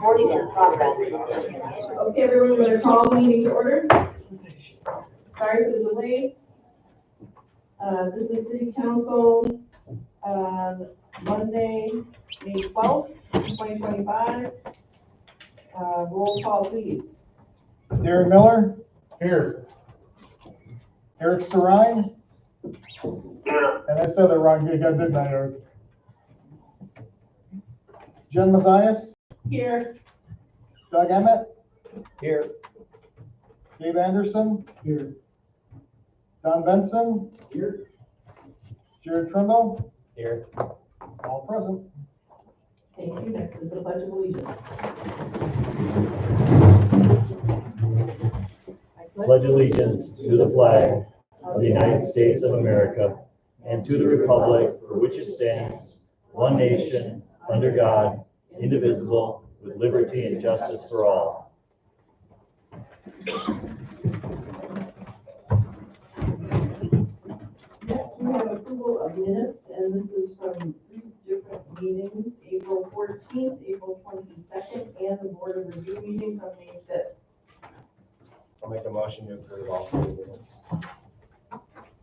Recording in progress. Okay, everyone, we're going to call the meeting to order. Sorry for the delay. This is City Council on Monday, May 12th, 2025. Roll call, please. Darren Miller? Here. Eric Sarine? Here. And I said that wrong again, didn't I, Eric? Jen Mazias? Here. Doug Emmett? Here. Dave Anderson? Here. Don Benson? Here. Jared Trimble? Here. All present. Thank you. Next is the Pledge of Allegiance. Pledge allegiance to the flag of the United States of America and to the republic for which it stands, one nation, under God, indivisible, with liberty and justice for all. Next, we have approval of minutes, and this is from 3 different meetings, April 14th, April 22nd, and the Board of Review meeting from May 5th. I'll make a motion to approve all 3 minutes.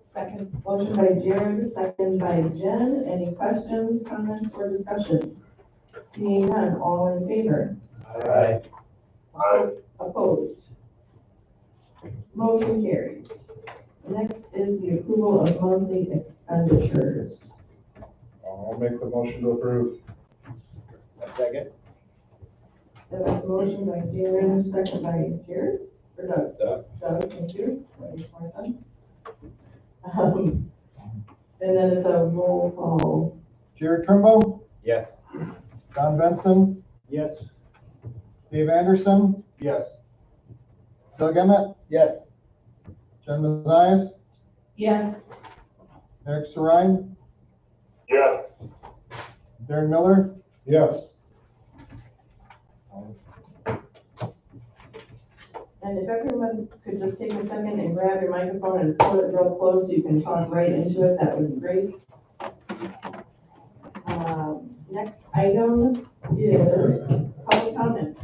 Second. Motion by Jared, second by Jen. Any questions, comments, or discussion? Seeing none, all in favor? Aye. Opposed? Motion carries. Next is the approval of monthly expenditures. I'll make the motion to approve. A second? That was a motion by Jared, second by Jared, or Doug? Doug. Doug, thank you. That makes more sense. And then it's a roll call. Jared Trimble? Yes. Don Benson? Yes. Dave Anderson? Yes. Doug Emmett? Yes. Jen Mazias? Yes. Eric Sarine? Yes. Darren Miller? Yes. And if everyone could just take a second and grab your microphone and pull it real close so you can talk right into it, that would be great. Next item is public comment.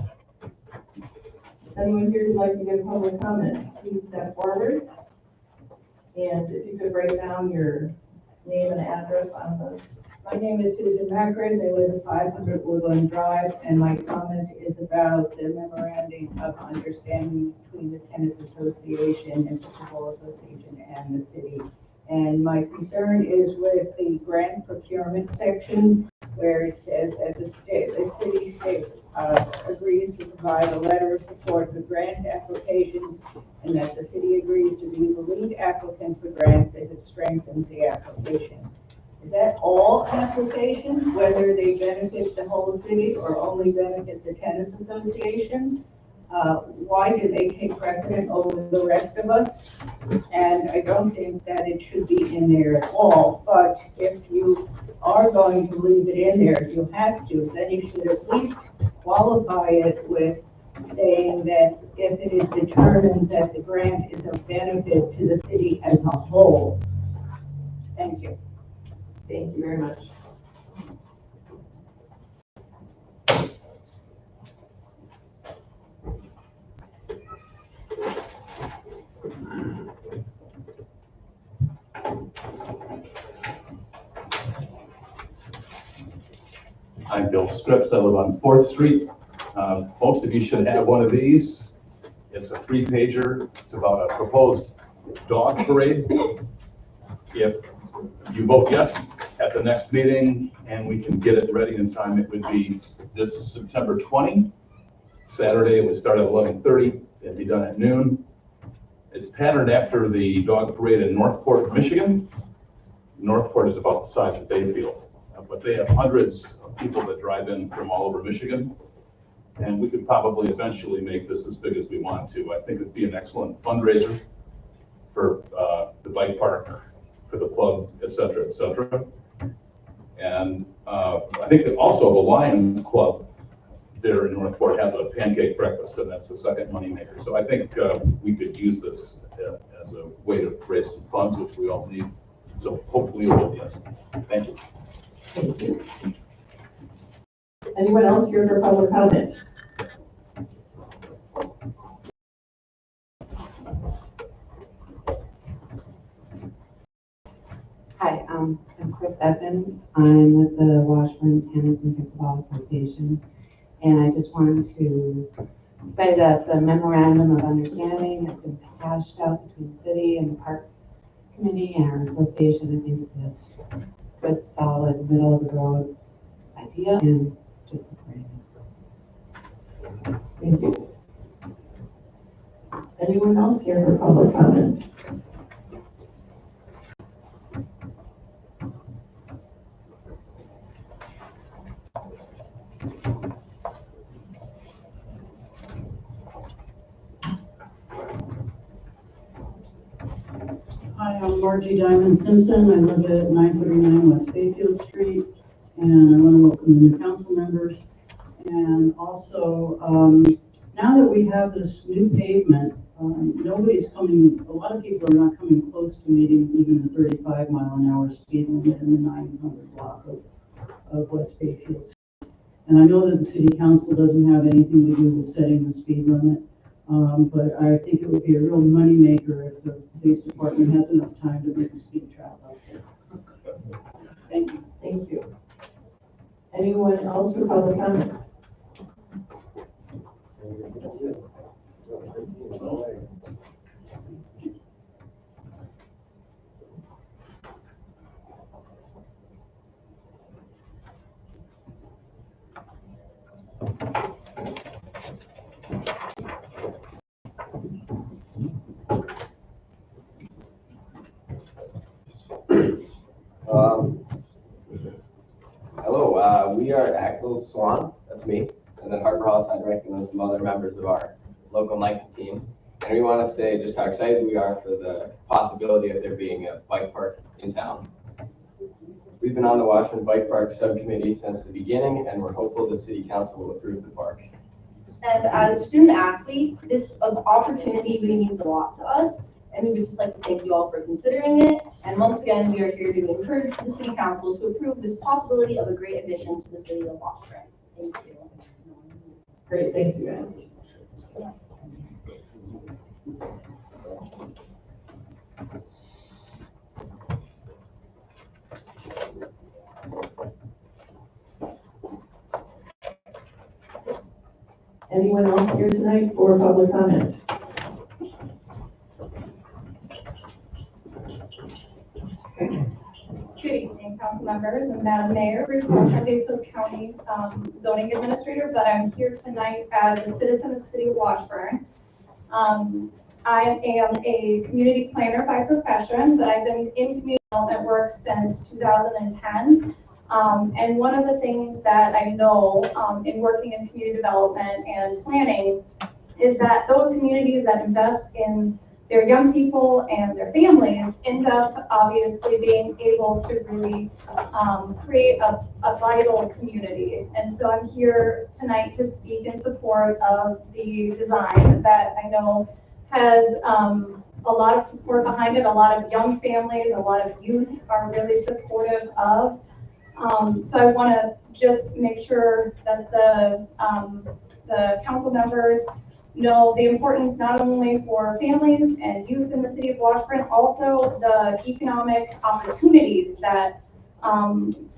Is anyone here who'd like to give public comment? Please step forward. And if you could write down your name and address on the. My name is Susan Macron. I live at 500 Woodland Drive, and my comment is about the memorandum of understanding between the Tennis Association and Pickleball Association and the city. And my concern is with the grant procurement section, where it says that the city agrees to provide a letter of support for grant applications, and that the city agrees to be the lead applicant for grants if it strengthens the application. Is that all applications, whether they benefit the whole city or only benefit the tennis association? Why do they take precedent over the rest of us? And I don't think that it should be in there at all, but if you are going to leave it in there, if you have to, then you should at least qualify it with saying that if it is determined that the grant is of benefit to the city as a whole. Thank you. Thank you very much. I'm Bill Strips. I live on 4th Street. Most of you should have one of these. It's a 3-pager. It's about a proposed dog parade. If you vote yes at the next meeting and we can get it ready in time, it would be this September 20. Saturday, it would start at 11:30. It'd be done at noon. It's patterned after the dog parade in Northport, Michigan. Northport is about the size of Bayfield, but they have hundreds of people that drive in from all over Michigan. And we could probably eventually make this as big as we want to. I think it'd be an excellent fundraiser for the bike park, for the club, et cetera, et cetera. And I think that also the Lions Club there in Northport has a pancake breakfast, and that's the second moneymaker. So I think we could use this as a way to raise some funds, which we all need. So hopefully you'll vote yes. Thank you. Thank you. Anyone else here for public comment? I'm Chris Evans. I'm with the Washburn Tennis and Pickleball Association. And I just wanted to say that the memorandum of understanding has been hashed out between the city and the Parks Committee and our association. I think it's a good, solid, middle of the road idea and just supporting it. Thank you. Anyone else here for public comment? Hi, I'm Margie Diamond Simpson. I live at 939 West Bayfield Street, and I want to welcome the new council members. And also, now that we have this new pavement, nobody's coming, a lot of people are not coming close to meeting even the 35-mile-an-hour speed limit in the 900 block of West Bayfield Street. And I know that the city council doesn't have anything to do with setting the speed limit. But I think it would be a real moneymaker if the police department has enough time to bring a speed trap out there. Thank you. Thank you. Anyone else for public comment? Hello, we are Axel Swan, that's me, and then Harper House Heinrich, and then some other members of our local Nike team. And we want to say just how excited we are for the possibility of there being a bike park in town. We've been on the Washburn Bike Park Subcommittee since the beginning, and we're hopeful the City Council will approve the park. And as student athletes, this opportunity really means a lot to us. And we would just like to thank you all for considering it. And once again, we are here to encourage the city council to approve this possibility of a great addition to the city of Washburn. Thank you. Great, thanks you guys. Anyone else here tonight for public comment? Good evening, council members and Madam Mayor, Ruth Western Bayfield County Zoning Administrator, but I'm here tonight as a citizen of the City of Washburn. I am a community planner by profession, but I've been in community development work since 2010. And one of the things that I know in working in community development and planning is that those communities that invest in their young people and their families end up obviously being able to really create a vital community. And so I'm here tonight to speak in support of the design that I know has a lot of support behind it. A lot of young families, a lot of youth are really supportive of. So I want to just make sure that the council members know the importance not only for families and youth in the city of Washburn, also the economic opportunities that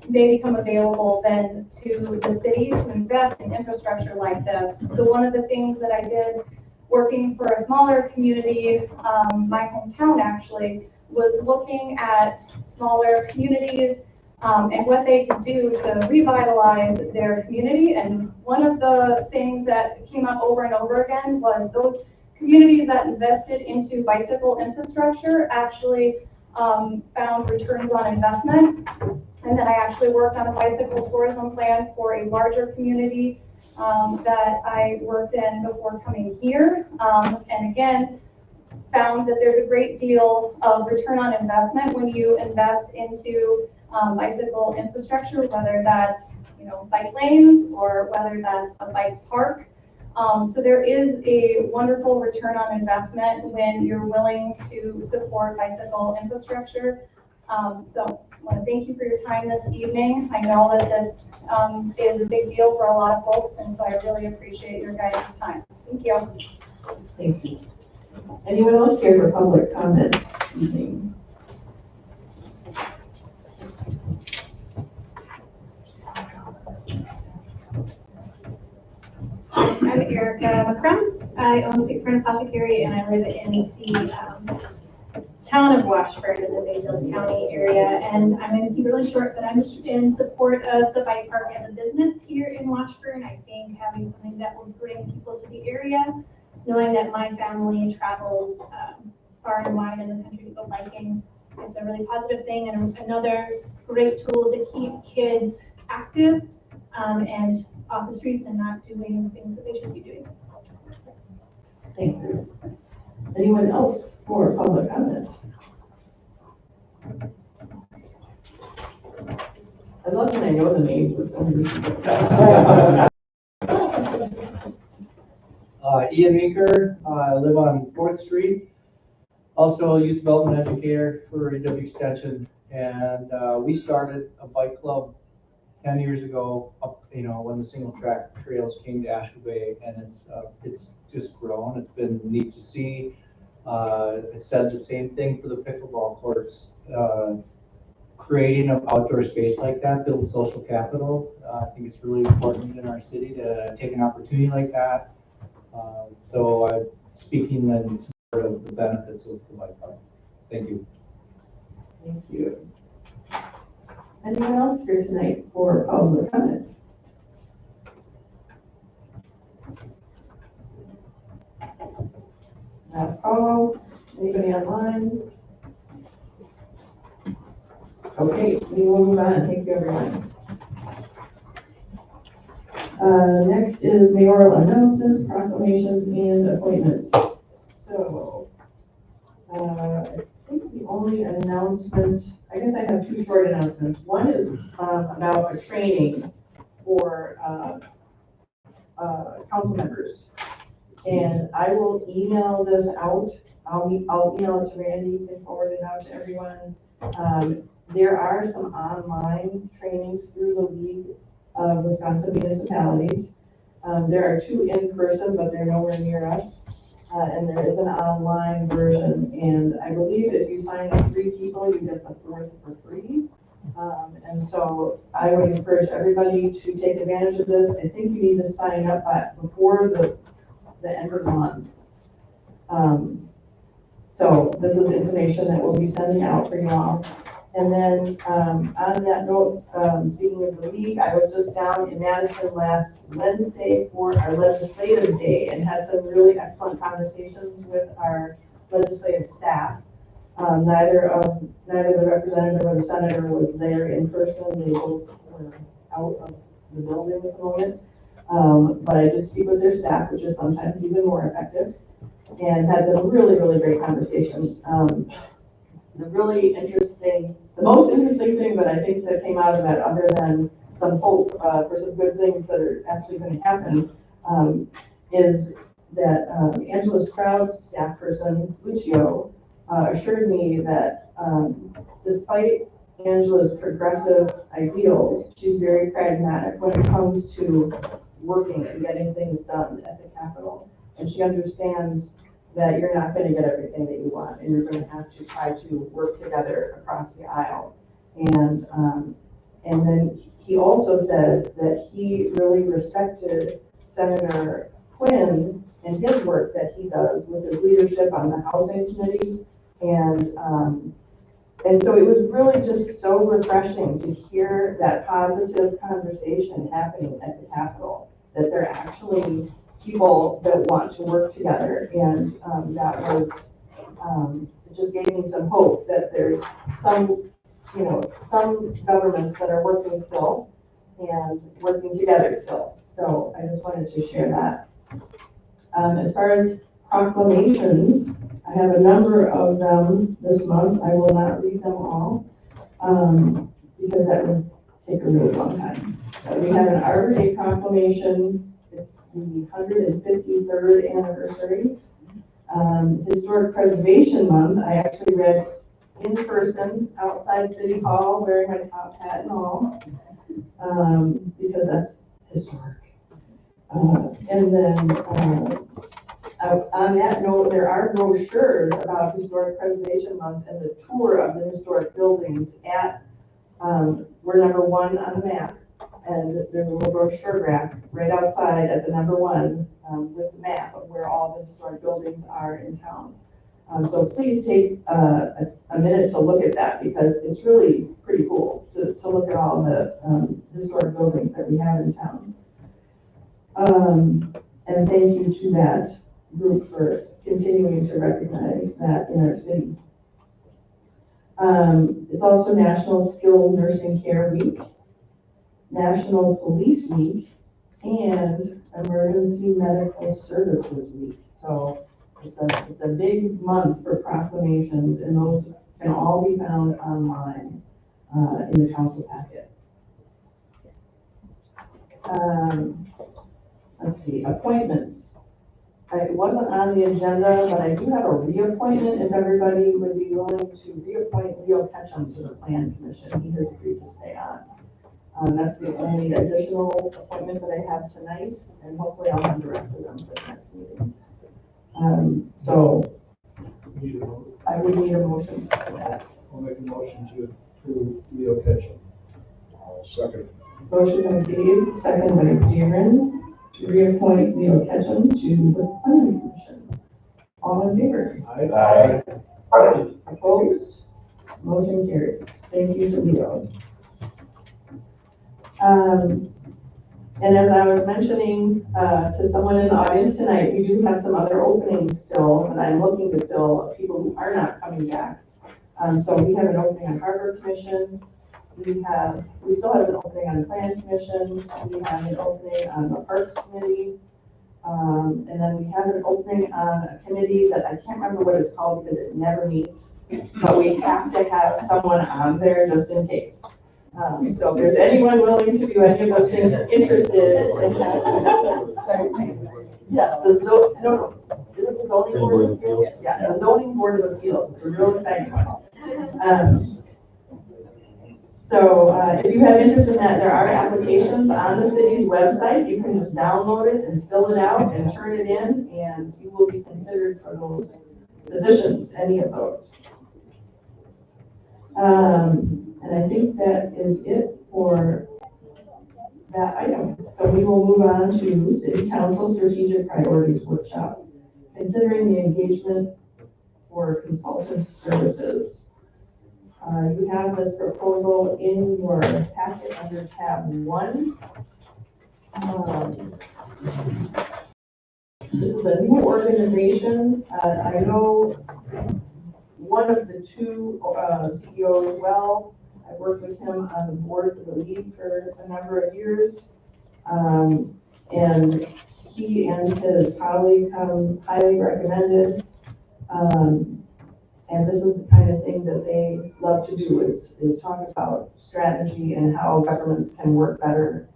may become available then to the city to invest in infrastructure like this. So one of the things that I did working for a smaller community, my hometown actually, was looking at smaller communities and what they could do to revitalize their community. And one of the things that came up over and over again was those communities that invested into bicycle infrastructure actually found returns on investment. And then I actually worked on a bicycle tourism plan for a larger community that I worked in before coming here. And again, found that there's a great deal of return on investment when you invest into bicycle infrastructure, whether that's bike lanes or whether that's a bike park. So there is a wonderful return on investment when you're willing to support bicycle infrastructure. So I want to thank you for your time this evening. I know that this is a big deal for a lot of folks, and so I really appreciate your guys' time. Thank you. Thank you. Anyone else here for public comment? I'm Erica McCrum. I own Sweet Fern Apothecary and I live in the town of Washburn in the Bayfield County area. And I'm going to keep it really short, but I'm just in support of the bike park as a business here in Washburn. I think having something that will bring people to the area, knowing that my family travels far and wide in the country to go biking, it's a really positive thing and another great tool to keep kids active and off the streets and not doing things that they should be doing. Thanks, Ruth. Anyone else for public comment? I love when I know the names of so many people. Ian Meeker, I live on 4th Street. Also a youth development educator for EW Extension. And we started a bike club 10 years ago, up, when the single track trails came to Asheville Bay, and it's just grown. It's been neat to see. I said the same thing for the pickleball courts. Creating an outdoor space like that builds social capital. I think it's really important in our city to take an opportunity like that. So I'm speaking in support of the benefits of the bike park. Thank you. Thank you. Anyone else here tonight for public comment? Last call. Anybody online? Okay, we will move on. Thank you, everyone. Next is mayoral announcements, proclamations, and appointments. So, I think the only announcement, I guess I have two short announcements. One is about a training for council members. And I will email this out. I'll email it to Randy, you can forward it out to everyone. There are some online trainings through the League of Wisconsin Municipalities. There are 2 in person, but they're nowhere near us. And there is an online version. And I believe if you sign up 3 people, you get the 4th for free. And so I would encourage everybody to take advantage of this. I think you need to sign up before the end of the month. So this is information that we'll be sending out for you all. And then on that note, speaking of the league, I was just down in Madison last Wednesday for our legislative day and had some really excellent conversations with our legislative staff. Neither the representative or the senator was there in person. They both were out of the building at the moment. But I did speak with their staff, which is sometimes even more effective, and had some really, really great conversations. The most interesting thing that I think that came out of that, other than some hope for some good things that are actually going to happen, is that Angela Stroud's staff person, Lucio, assured me that despite Angela's progressive ideals, she's very pragmatic when it comes to working and getting things done at the Capitol. And she understands that you're not going to get everything that you want, and you're going to have to try to work together across the aisle. And then he also said that he really respected Senator Quinn and his work that he does with his leadership on the Housing Committee. And so it was really just so refreshing to hear that positive conversation happening at the Capitol, that there are actually people that want to work together. And that was, it just gave me some hope that there's some governments that are working still and working together still. So I just wanted to share that. As far as proclamations, I have a number of them this month. I will not read them all because that would take a really long time. But we have an Arbor Day proclamation. It's the 153rd anniversary. Historic Preservation Month, I actually read in person outside City Hall wearing my top hat and all because that's historic. And then on that note, there are brochures about Historic Preservation Month and the tour of the historic buildings at, we're number 1 on the map And there's a little brochure rack right outside at the number one, with the map of where all the historic buildings are in town. So please take a minute to look at that because it's really pretty cool to look at all the historic buildings that we have in town. And thank you to that group for continuing to recognize that in our city. It's also National Skilled Nursing Care Week, National Police Week, and Emergency Medical Services Week. So it's a big month for proclamations, and those can all be found online in the council packet. Let's see, appointments. It wasn't on the agenda, but I do have a reappointment if everybody would be willing to reappoint Leo Ketchum to the Plan Commission. He has agreed to stay on. That's the only additional appointment that I have tonight, and hopefully I'll have the rest of them for the next meeting. So I would need a motion for that. I'll make a motion to approve Leo Ketchum. I'll second. Motion by Dave, second by Darren, to reappoint Leo Ketchum to the Planning Commission. All in favor? Aye. Opposed? Motion carries. Thank you to Leo. And as I was mentioning to someone in the audience tonight, we do have some other openings still, and I'm looking to fill people who are not coming back. So we have an opening on Harbor Commission. We still have an opening on the Plan Commission. We have an opening on the Parks Committee. And then we have an opening on a committee that I can't remember what it's called because it never meets, but we have to have someone on there just in case. So if there's anyone willing to do any of those things, interested in sorry. Yes, is it the zoning board of appeals? Yeah, the zoning board of appeals. It's a real exciting one. So if you have interest in that, there are applications on the city's website. You can just download it and fill it out and turn it in, and you will be considered for those positions, any of those. And I think that is it for that item. So we will move on to City Council Strategic Priorities Workshop, considering the engagement for consultant services. You have this proposal in your packet under tab 1. This is a new organization. I know one of the two CEOs well. I worked with him on the board for the league for a number of years. And he and his colleague come highly recommended. And this is the kind of thing that they love to do is talk about strategy and how governments can work better,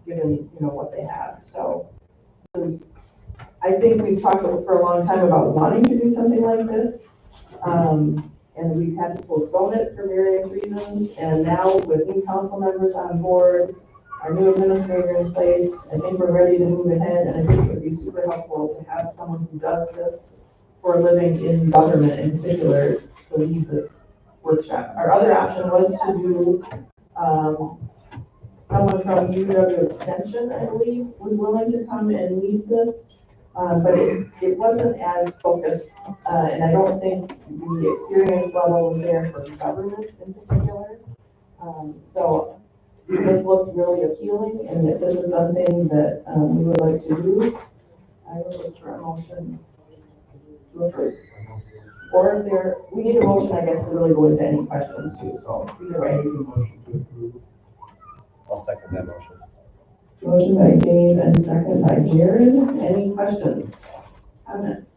given what they have. So I think we've talked for a long time about wanting to do something like this. And we've had to postpone it for various reasons. And now with new council members on board, our new administrator in place, I think we're ready to move ahead. And I think it would be super helpful to have someone who does this for a living in government in particular to lead this workshop. Our other option was to do someone from UW Extension, I believe, was willing to come and lead this. But it wasn't as focused, and I don't think the experience level was there for government in particular. So this looked really appealing, and if this is something that we would like to do, I would look for a motion to approve. Or if we need a motion, I guess, to really go into any questions too, so either way. Motion to approve. I'll second that motion. Motion by Dave and second by Jared. Any questions, comments?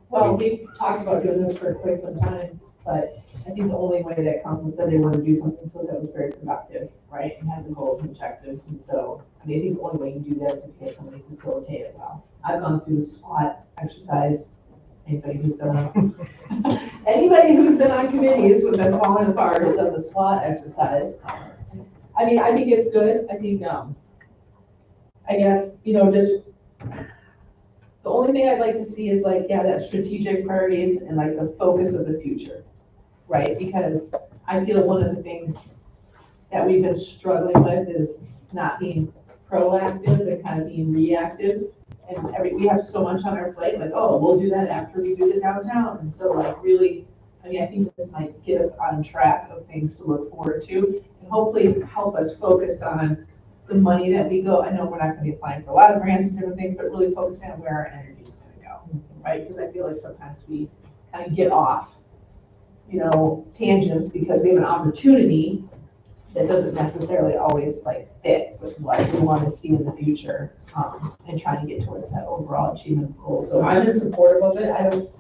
Well, we've talked about doing this for quite some time, but I think the only way that council said they want to do something so that was very productive, right? And had the goals and objectives. And so, I think the only way you do that is if you have somebody facilitate it well. I've gone through the SWOT exercise. Anybody who's been on committees who have been falling apart has done the SWOT exercise. I think it's good. I think, I guess, just the only thing I'd like to see is that strategic priorities and the focus of the future, right? Because I feel one of the things that we've been struggling with is not being proactive and kind of being reactive. And we have so much on our plate, like, oh, we'll do that after we do the downtown. And so like really, I mean, I think this might get us on track of things to look forward to and hopefully help us focus on the money that we go. I know we're not gonna be applying for a lot of grants and different things, but really focusing on where our energy is gonna go, right? Because I feel like sometimes we kind of get off, tangents because we have an opportunity that doesn't necessarily always like fit with what we want to see in the future, and trying to get towards that overall achievement goal. So I'm in support of it.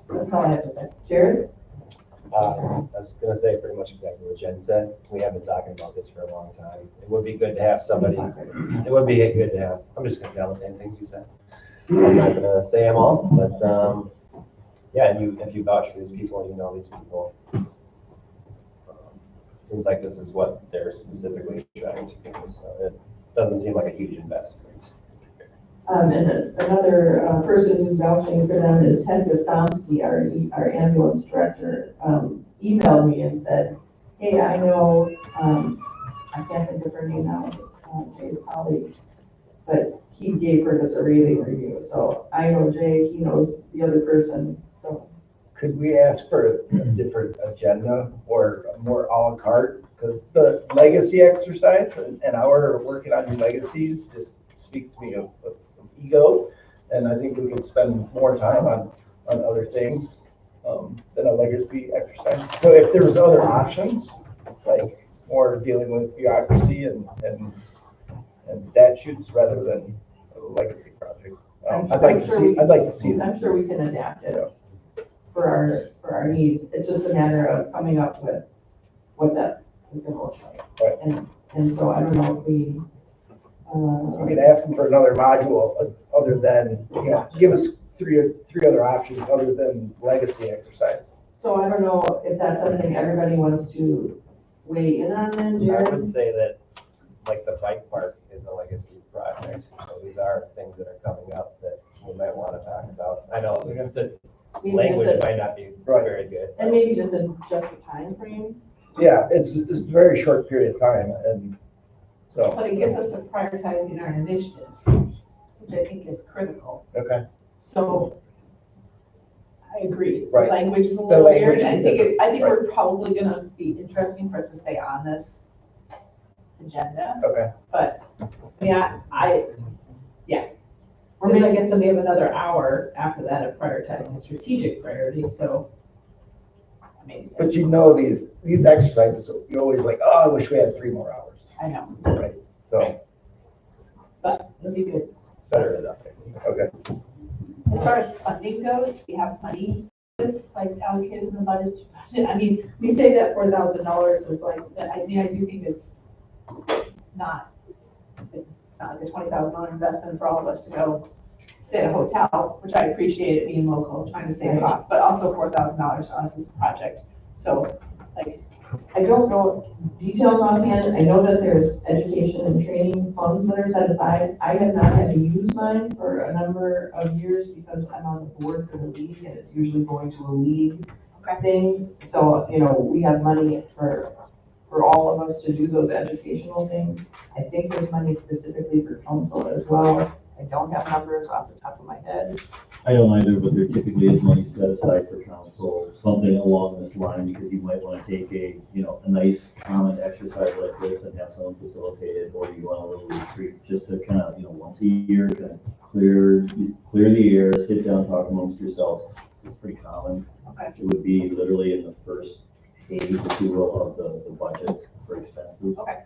That's all I have to say. Jared? I was gonna say pretty much exactly what Jen said. We have been talking about this for a long time. It would be good to have somebody, it would be good to have, I'm just gonna say all the same things you said. I'm not gonna say them all, but, yeah, and if you vouch for these people, you know these people. Seems like this is what they're specifically trying to do, so it doesn't seem like a huge investment. And another person who's vouching for them is Ted Gostomski, our ambulance director, emailed me and said, hey, I know, I can't think of her name now, Jay's colleague, but he gave her this a rating review. So I know Jay, he knows the other person, so. Could we ask for a different agenda or more à la carte? Because the legacy exercise and our working on your legacies just speaks to me of ego. And I think we could spend more time on other things than a legacy exercise. So if there was other options, like more dealing with bureaucracy and statutes rather than a legacy project. I'd like to see that. I'm sure we can adapt it for our needs. It's just a matter of coming up with what that is gonna look like. Right. And so I don't know if we. We could ask them for another module other than, give us three other options other than legacy exercise. So I don't know if that's something everybody wants to weigh in on then, Jared? I would say that like the bike park is a legacy project. So these are things that are coming up that we might want to talk about. I know the language might not be very good. And maybe just adjust the time frame. Yeah, it's a very short period of time, and so. But it gets us to prioritizing our initiatives, which I think is critical. Okay. So I agree. Right. Language is a The little language weird. I is think different. we're probably gonna be interesting for us to stay on this agenda. Okay. But yeah, Or maybe I guess then we have another hour after that of prioritizing strategic priorities, so. I mean. But these exercises, you're always like, oh, I wish we had 3 more hours. I know. Right, so. But it'll be good. Better than nothing. Okay. As far as funding goes, we have money, this like allocated in the budget. I mean, we say that $4,000 is like, I do think it's not like a $20,000 investment for all of us to go stay at a hotel, which I appreciate it being local, trying to save costs, but also $4,000 to us as a project. So, like, I don't know details offhand. I know that there's education and training funds that are set aside. I have not had to use mine for a number of years because I'm on the board for the league and it's usually going to a league thing. So, we have money for all of us to do those educational things. I think there's money specifically for council as well. I don't have numbers off the top of my head. I don't either, but there typically is money set aside for council, something along this line, because you might want to take a nice common exercise like this and have someone facilitate it, or you want a little retreat, just to kind of, once a year, kind of clear the air, sit down, talk amongst yourselves. It's pretty common. Okay. It would be literally in the first page, if you will, of the budget for expenses. Okay.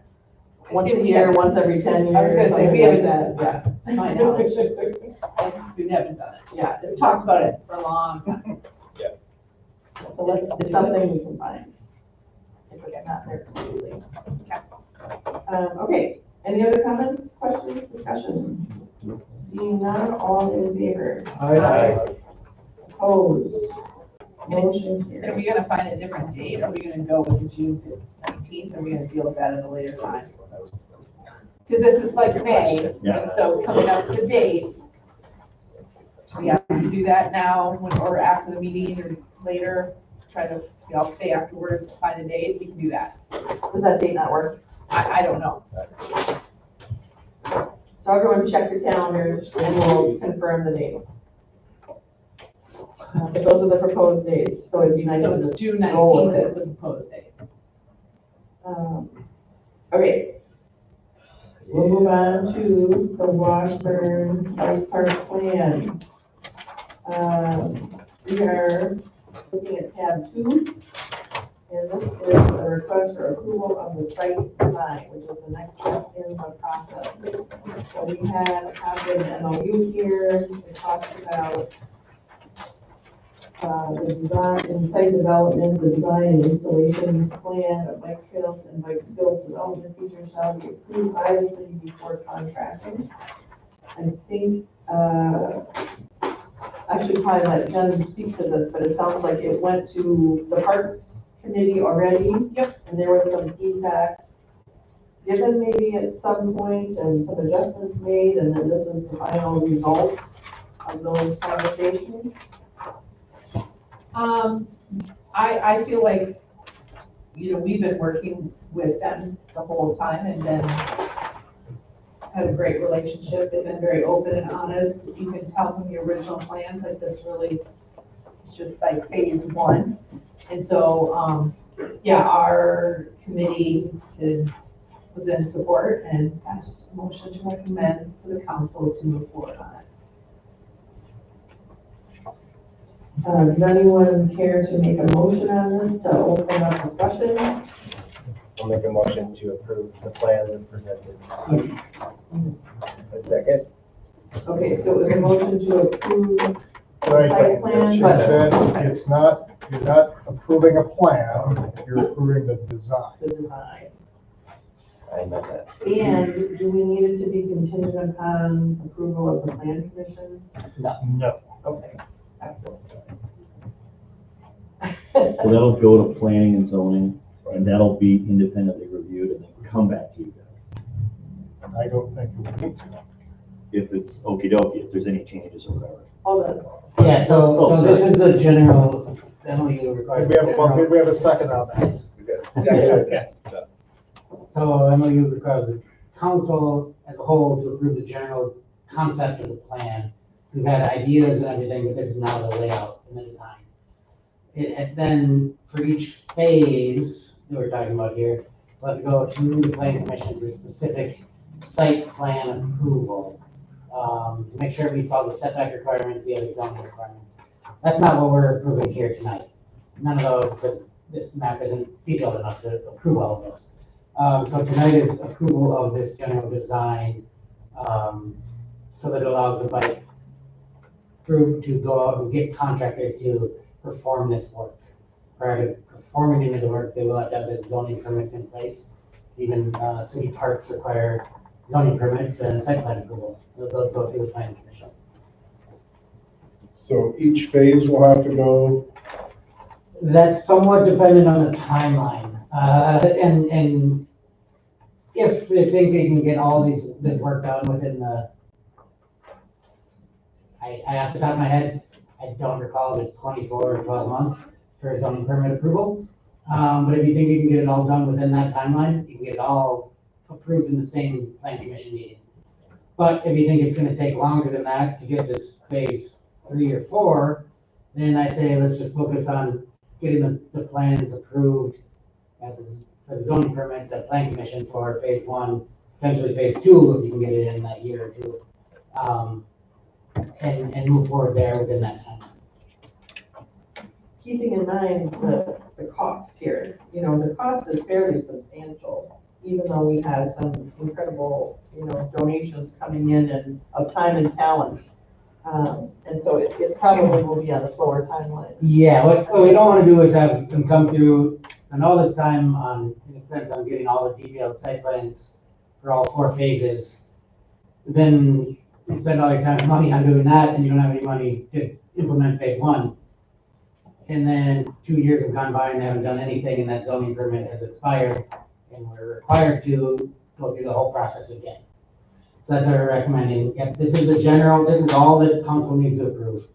Once a year, once every 10 years. I was gonna say, we haven't done that, to my knowledge. We haven't done it. Yeah, it's talked about it for a long time. Yeah. So it's something we can find. If it's not there completely. Okay, any other comments, questions, discussion? Seeing none, all in favor? Aye. Opposed? Motion carries. Are we gonna find a different date? Are we gonna go with the June 19th? Are we gonna deal with that at a later time? Because this is like May, Yeah. and so coming up with the date, we have to do that now or after the meeting or later, try to you all stay afterwards, find a date, we can do that. Does that date not work? I don't know. So everyone check your calendars and we'll confirm the dates. But those are the proposed dates, so it'd be nice So to it's June go over 19th it. is the proposed date. Okay. We'll move on to the Washburn Bike Park plan. We are looking at tab 2, and this is a request for approval of the site design, which is the next step in the process. So we have a copy of the MOU here, it talks about the design and site development, the design and installation plan of bike trails and bike skills development features shall be approved by the city before contracting. I think, I should probably let Jen speak to this, but it sounds like it went to the Parks Committee already. Yep. And there was some feedback given maybe at some point and some adjustments made, and then this is the final result of those conversations. I feel like, we've been working with them the whole time and then had a great relationship. They've been very open and honest. You can tell from the original plans, like this really is just like phase 1. And so, our committee was in support and passed a motion to recommend for the council to move forward on it. Does anyone care to make a motion on this to open up discussion? I'll make a motion to approve the plans as presented. A second? Okay, so it was a motion to approve the Right, site plan, but but it's not, you're not approving a plan, you're approving the design. the designs. I meant that. And do we need it to be contingent upon approval of the plan commission? No. Okay. Excellent. So that'll go to planning and zoning, and that'll be independently reviewed and then come back to you guys. I don't think you need to. If it's okey dokey, if there's any changes or whatever. Hold on. Yeah, so this is the general, MOU requires. We have a second on that. Okay. So MOU requires the council as a whole to approve the general concept of the plan. So we've had ideas and everything, but this is now the layout and the design. It had then, for each phase that we're talking about here, we'll have to go to the planning commission for specific site plan approval. To make sure it meets all the setback requirements, the other zoning requirements. That's not what we're approving here tonight. None of those, because this map isn't detailed enough to approve all of those. So tonight is approval of this general design, so that it allows the bike group to go out and get contractors to perform this work. Prior to performing any of the work, they will have to have the zoning permits in place. Even city parks require zoning permits and site plan approval. Those go through the planning commission. So each phase will have to go. That's somewhat dependent on the timeline. And if they think they can get all this work done within the, I off the top of my head, I don't recall if it's 24 or 12 months for a zoning permit approval. But if you think you can get it all done within that timeline, you can get it all approved in the same plan commission meeting. But if you think it's gonna take longer than that to get this phase 3 or 4, then I say let's just focus on getting the plans approved for the zoning permits at plan commission for phase 1, potentially phase 2, if you can get it in that year or two. And move forward there within that time. Keeping in mind the cost here, the cost is fairly substantial, even though we have some incredible, donations coming in and of time and talent. And so it probably will be on a slower timeline. Yeah, what we don't want to do is have them come through and all this time on expense on getting all the detailed site plans for all 4 phases. Then you spend all your time and money on doing that, and you don't have any money to implement phase 1. And then 2 years have gone by and they haven't done anything, and that zoning permit has expired, and we're required to go through the whole process again. So that's what we're recommending. Yep, this is the general, this is all that council needs to approve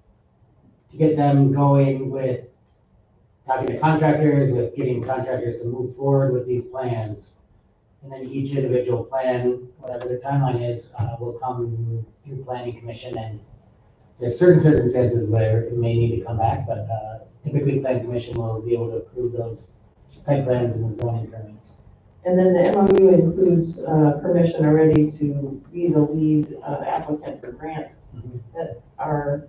to get them going with talking to contractors, with getting contractors to move forward with these plans. And then each individual plan, whatever their timeline is, will come through planning commission, and there's certain circumstances where it may need to come back, but typically planning commission will be able to approve those site plans and the zoning permits. And then the MOU includes permission already to be the lead applicant for grants that are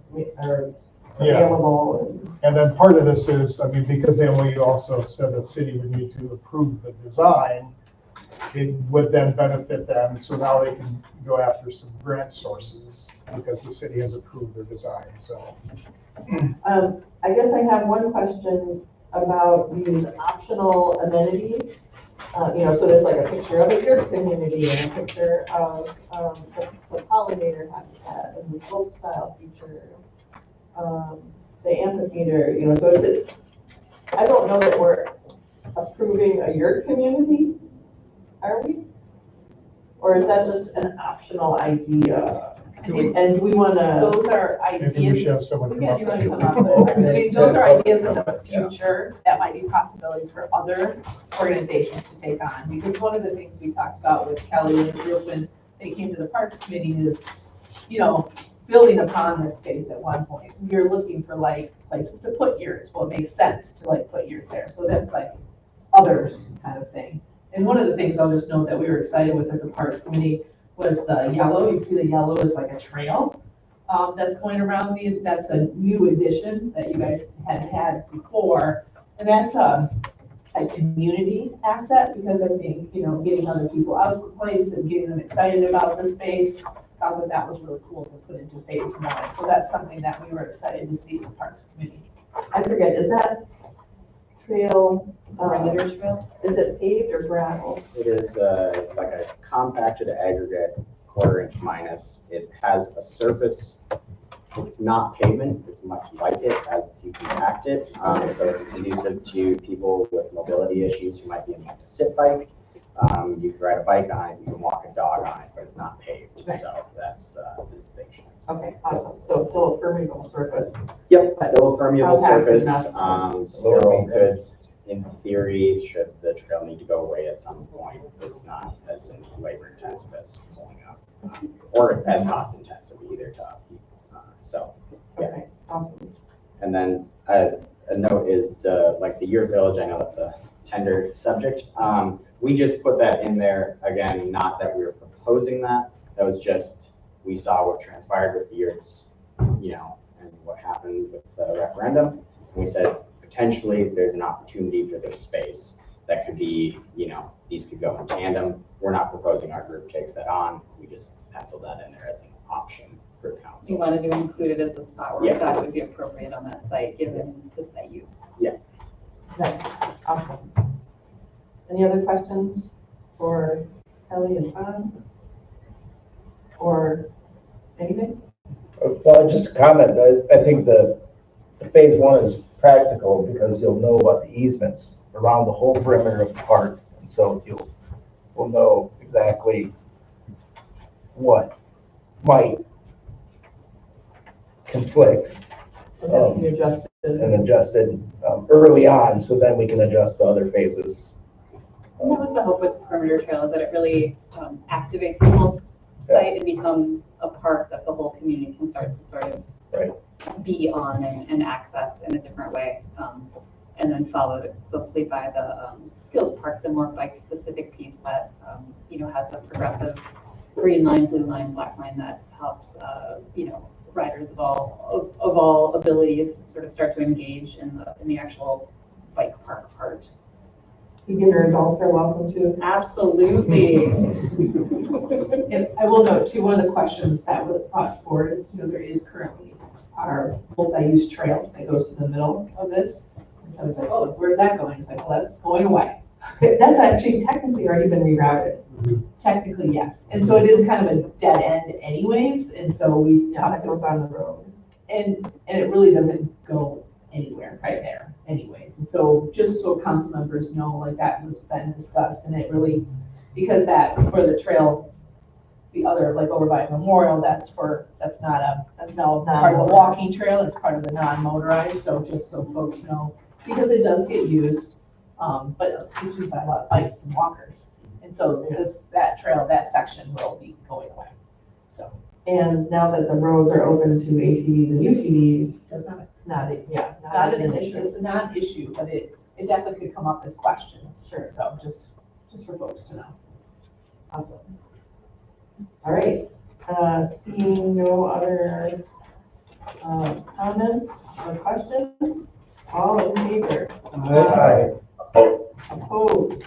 available. And then part of this is, I mean, because the MOU also said the city would need to approve the design, it would then benefit them, so now they can go after some grant sources because the city has approved their design, so. I guess I have one question about these optional amenities. So there's like a picture of a yurt community and a picture of the pollinator habitat and the slope style feature, the amphitheater, so is it, I don't know that we're approving a yurt community, are we? Or is that just an optional idea? And do we want to? Those are Maybe we ideas. should have someone come up Those with. are ideas in the future that might be possibilities for other organizations to take on. Because one of the things we talked about with Kelly and the group when they came to the Parks Committee is, building upon this space at one point. You're looking for like places to put yurts. Well, it makes sense to like put yurts there. So that's like others kind of thing. And one of the things I'll just note that we were excited with at the Parks Committee was the yellow. You see the yellow is like a trail that's going around that's a new addition that you guys hadn't had before. And that's a community asset because I think, getting other people out to the place and getting them excited about the space, thought that was really cool to put into phase 1. So that's something that we were excited to see in the Parks Committee. I forget, is that trail, Perimeter trail? is it paved or gravel? It is like a compacted aggregate, 1/4 inch minus. It has a surface, it's not pavement, it's much like it as you compact it. So it's conducive to people with mobility issues who might be in like a sit bike. You can ride a bike on it, you can walk a dog on it, but it's not paved. Right. So that's the distinction. Okay, awesome. So still a permeable surface. Yep, still a permeable Compacted, surface. not- Still we could, in theory, should the trail need to go away at some point, it's not as labor intensive as pulling up, or as cost intensive either to upkeep. So, yeah. Okay, awesome. And then a note is the yurt village, I know that's a tender subject. We just put that in there, again, not that we were proposing that, that was just, we saw what transpired with the yurts, and what happened with the referendum. And we said, potentially, there's an opportunity for this space that could be, these could go in tandem. We're not proposing our group takes that on. We just penciled that in there as an option for council. You wanted to include it as a spot where Yeah. we thought it would be appropriate on that site, given the site use. Yeah. Nice, awesome. Any other questions for Kelly and Tom? Or anything? Well, just a comment, I think the phase 1 is practical because you'll know about the easements around the whole perimeter of the park. And so we'll know exactly what might conflict And that can be adjusted. and adjusted early on, so then we can adjust the other phases. And that was the hope with the perimeter trail, is that it really activates the whole site and becomes a park that the whole community can start to sort of be on and access in a different way. And then followed closely by the skills park, the more bike specific piece that, has a progressive green line, blue line, black line that helps, riders of all abilities sort of start to engage in the actual bike park part. Beginner adults are welcome to. Absolutely. And I will note too, one of the questions that was brought forward is, there is currently our multi-use trail that goes to the middle of this. And so it's like, oh, where's that going? It's like, well, that's going away. That's actually technically already been rerouted. Technically, yes. And so it is kind of a dead end anyways. And so we It goes on the road. and it really doesn't go anywhere right there anyways. And so just so council members know, like that has been discussed and it really, because that for the trail, the other, like over by Memorial, that's now part of the walking trail, it's part of the non-motorized. So just so folks know, because it does get used, but it's used by a lot of bikes and walkers. And so that trail, that section will be going away, so. And now that the roads are open to ATVs and UTVs, It's not, it's not, yeah. it's not an issue, it's a non-issue, but it definitely could come up as questions. Sure. So just for folks to know. Awesome. All right, seeing no other comments or questions, all in favor? Aye. Opposed?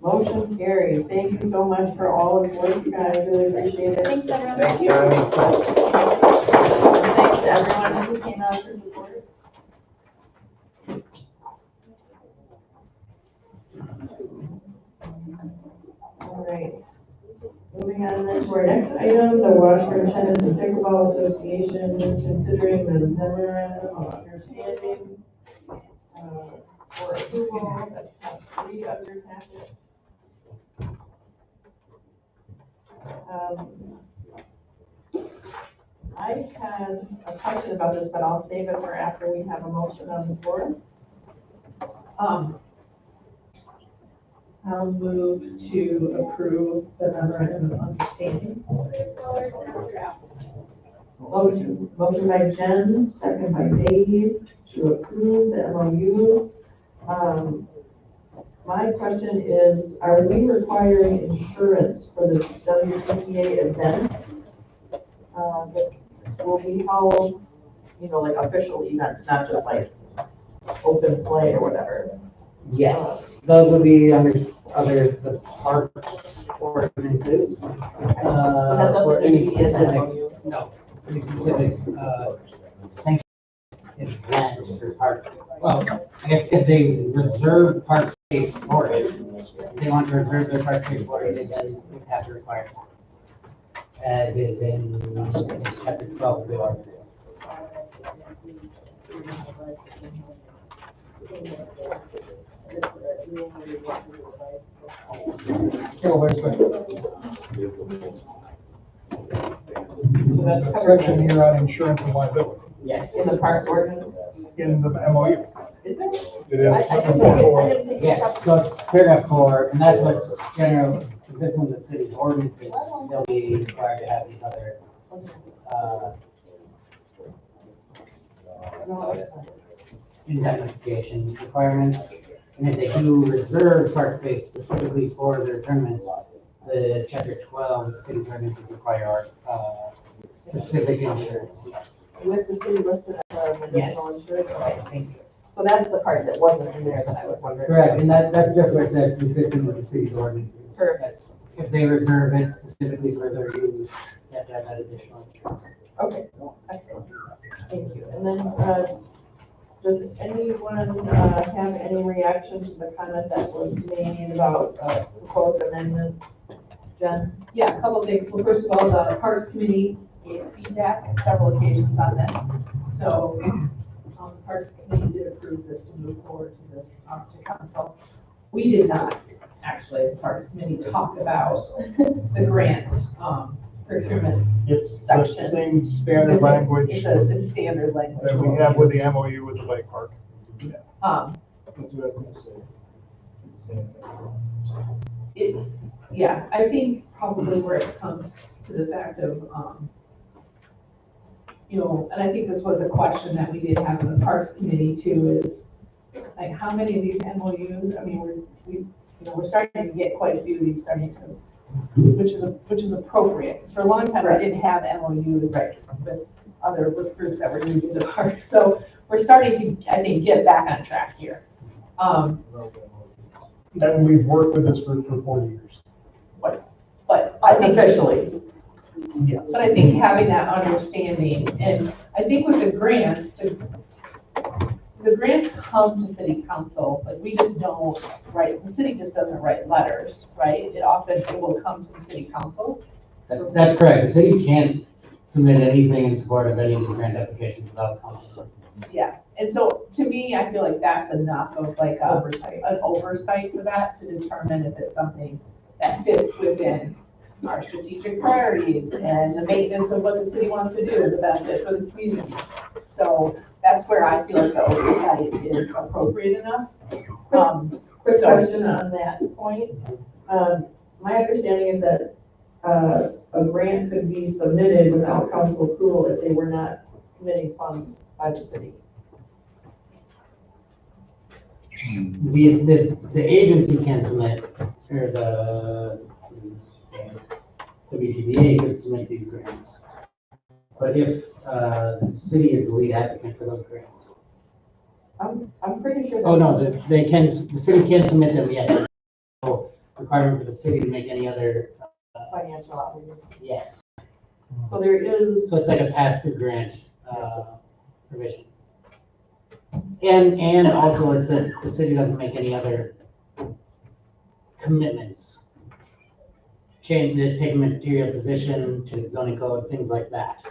Motion carries. Thank you so much for all of your work, you guys, really appreciate it. Thanks, everyone. Thanks, Johnny. Thanks to everyone who came out for support. All right. Moving on then to our next item, the Washburn Tennis and Pickleball Association considering the memorandum of understanding for approval. That's tab 3 of your packet. I had a question about this, but I'll save it for after we have a motion on the floor. I'll move to approve the memorandum of understanding. Motion by Jen, second by Dave, to approve the MOU. My question is, are we requiring insurance for the WPTA events that will be held, like official events, not just like open play or whatever? Yes, those will be under the parks ordinances. So that doesn't For any need to be in that specific, MOU? no, any specific, sanctioned event for park. Well, I guess if they reserve park space for it, if they want to reserve their park space for it, they then would have to require it. As is in chapter 12 of the ordinances. Carol, wait a second. That's a section here on insurance and liability Yes. In the park ordinance? in the MOU. Is there? It is. I didn't think it Yes, so it's paragraph 4, and that's what's general, consistent with the city's ordinances. They'll be required to have these other, indemnification requirements. And if they do reserve park space specifically for their tournaments, the chapter 12 of the city's ordinances require, specific insurance, yes. With the city listed as an Yes. additional insurance? Okay, thank you. So that's the part that wasn't in there that I was wondering. Correct, and that's just where it says consistent with the city's ordinances. Perfect. That's, if they reserve it specifically for their use, they have to have that additional insurance. Okay, excellent. Thank you. And then, does anyone have any reaction to the comment that was made about proposed amendment? Jen? Yeah, a couple of things. Well, first of all, the Parks Committee gave feedback on several occasions on this. So, the Parks Committee did approve this to move forward to this, to council. We did not, actually. The Parks Committee talked about the grant, procurement It's the section. same standard language It's the standard language. that we have with the MOU with the bike park. That's what I was gonna say. Yeah, I think probably where it comes to the fact of, and I think this was a question that we did have in the Parks Committee too, is like, how many of these MOUs, I mean, we're starting to get quite a few of these starting to, which is appropriate. 'Cause for a long time, I didn't have MOUs with groups that were using the park. So we're starting to, I think, get back on track here. And we've worked with this group for 4 years. But I think Officially. Yes. But I think having that understanding, and I think with the grants, the grants come to city council, like we just don't write, the city just doesn't write letters, right? It will come to the city council. That's correct. The city can't submit anything in support of any of these grant applications without council. Yeah, and so to me, I feel like that's enough of like an oversight for that to determine if it's something that fits within our strategic priorities and the maintenance of what the city wants to do, the benefit for the community. So that's where I feel like the oversight is appropriate enough. Quick So- question on that point. My understanding is that, a grant could be submitted without council approval if they were not committing funds by the city. The agency can submit, or the WTBA could submit these grants. But if, the city is the lead applicant for those grants. I'm pretty sure. Oh, no, they can, the city can submit them, yes. No requirement for the city to make any other, Financial obligation. yes. So there is, So it's like a pass-through grant, provision. And also it's that the city doesn't make any other commitments. Take a material position to the zoning code, things like that.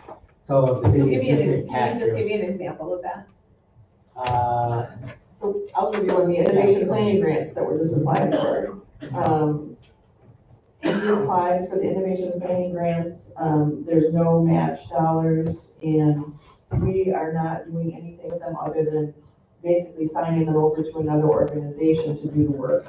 So if the So city give is me just an, a can you just pass-through. give me an example of that? I'll give you one, the innovation planning grants that were just applied for. If you applied for the innovation planning grants, there's no match dollars, and we are not doing anything with them other than basically signing them over to another organization to do the work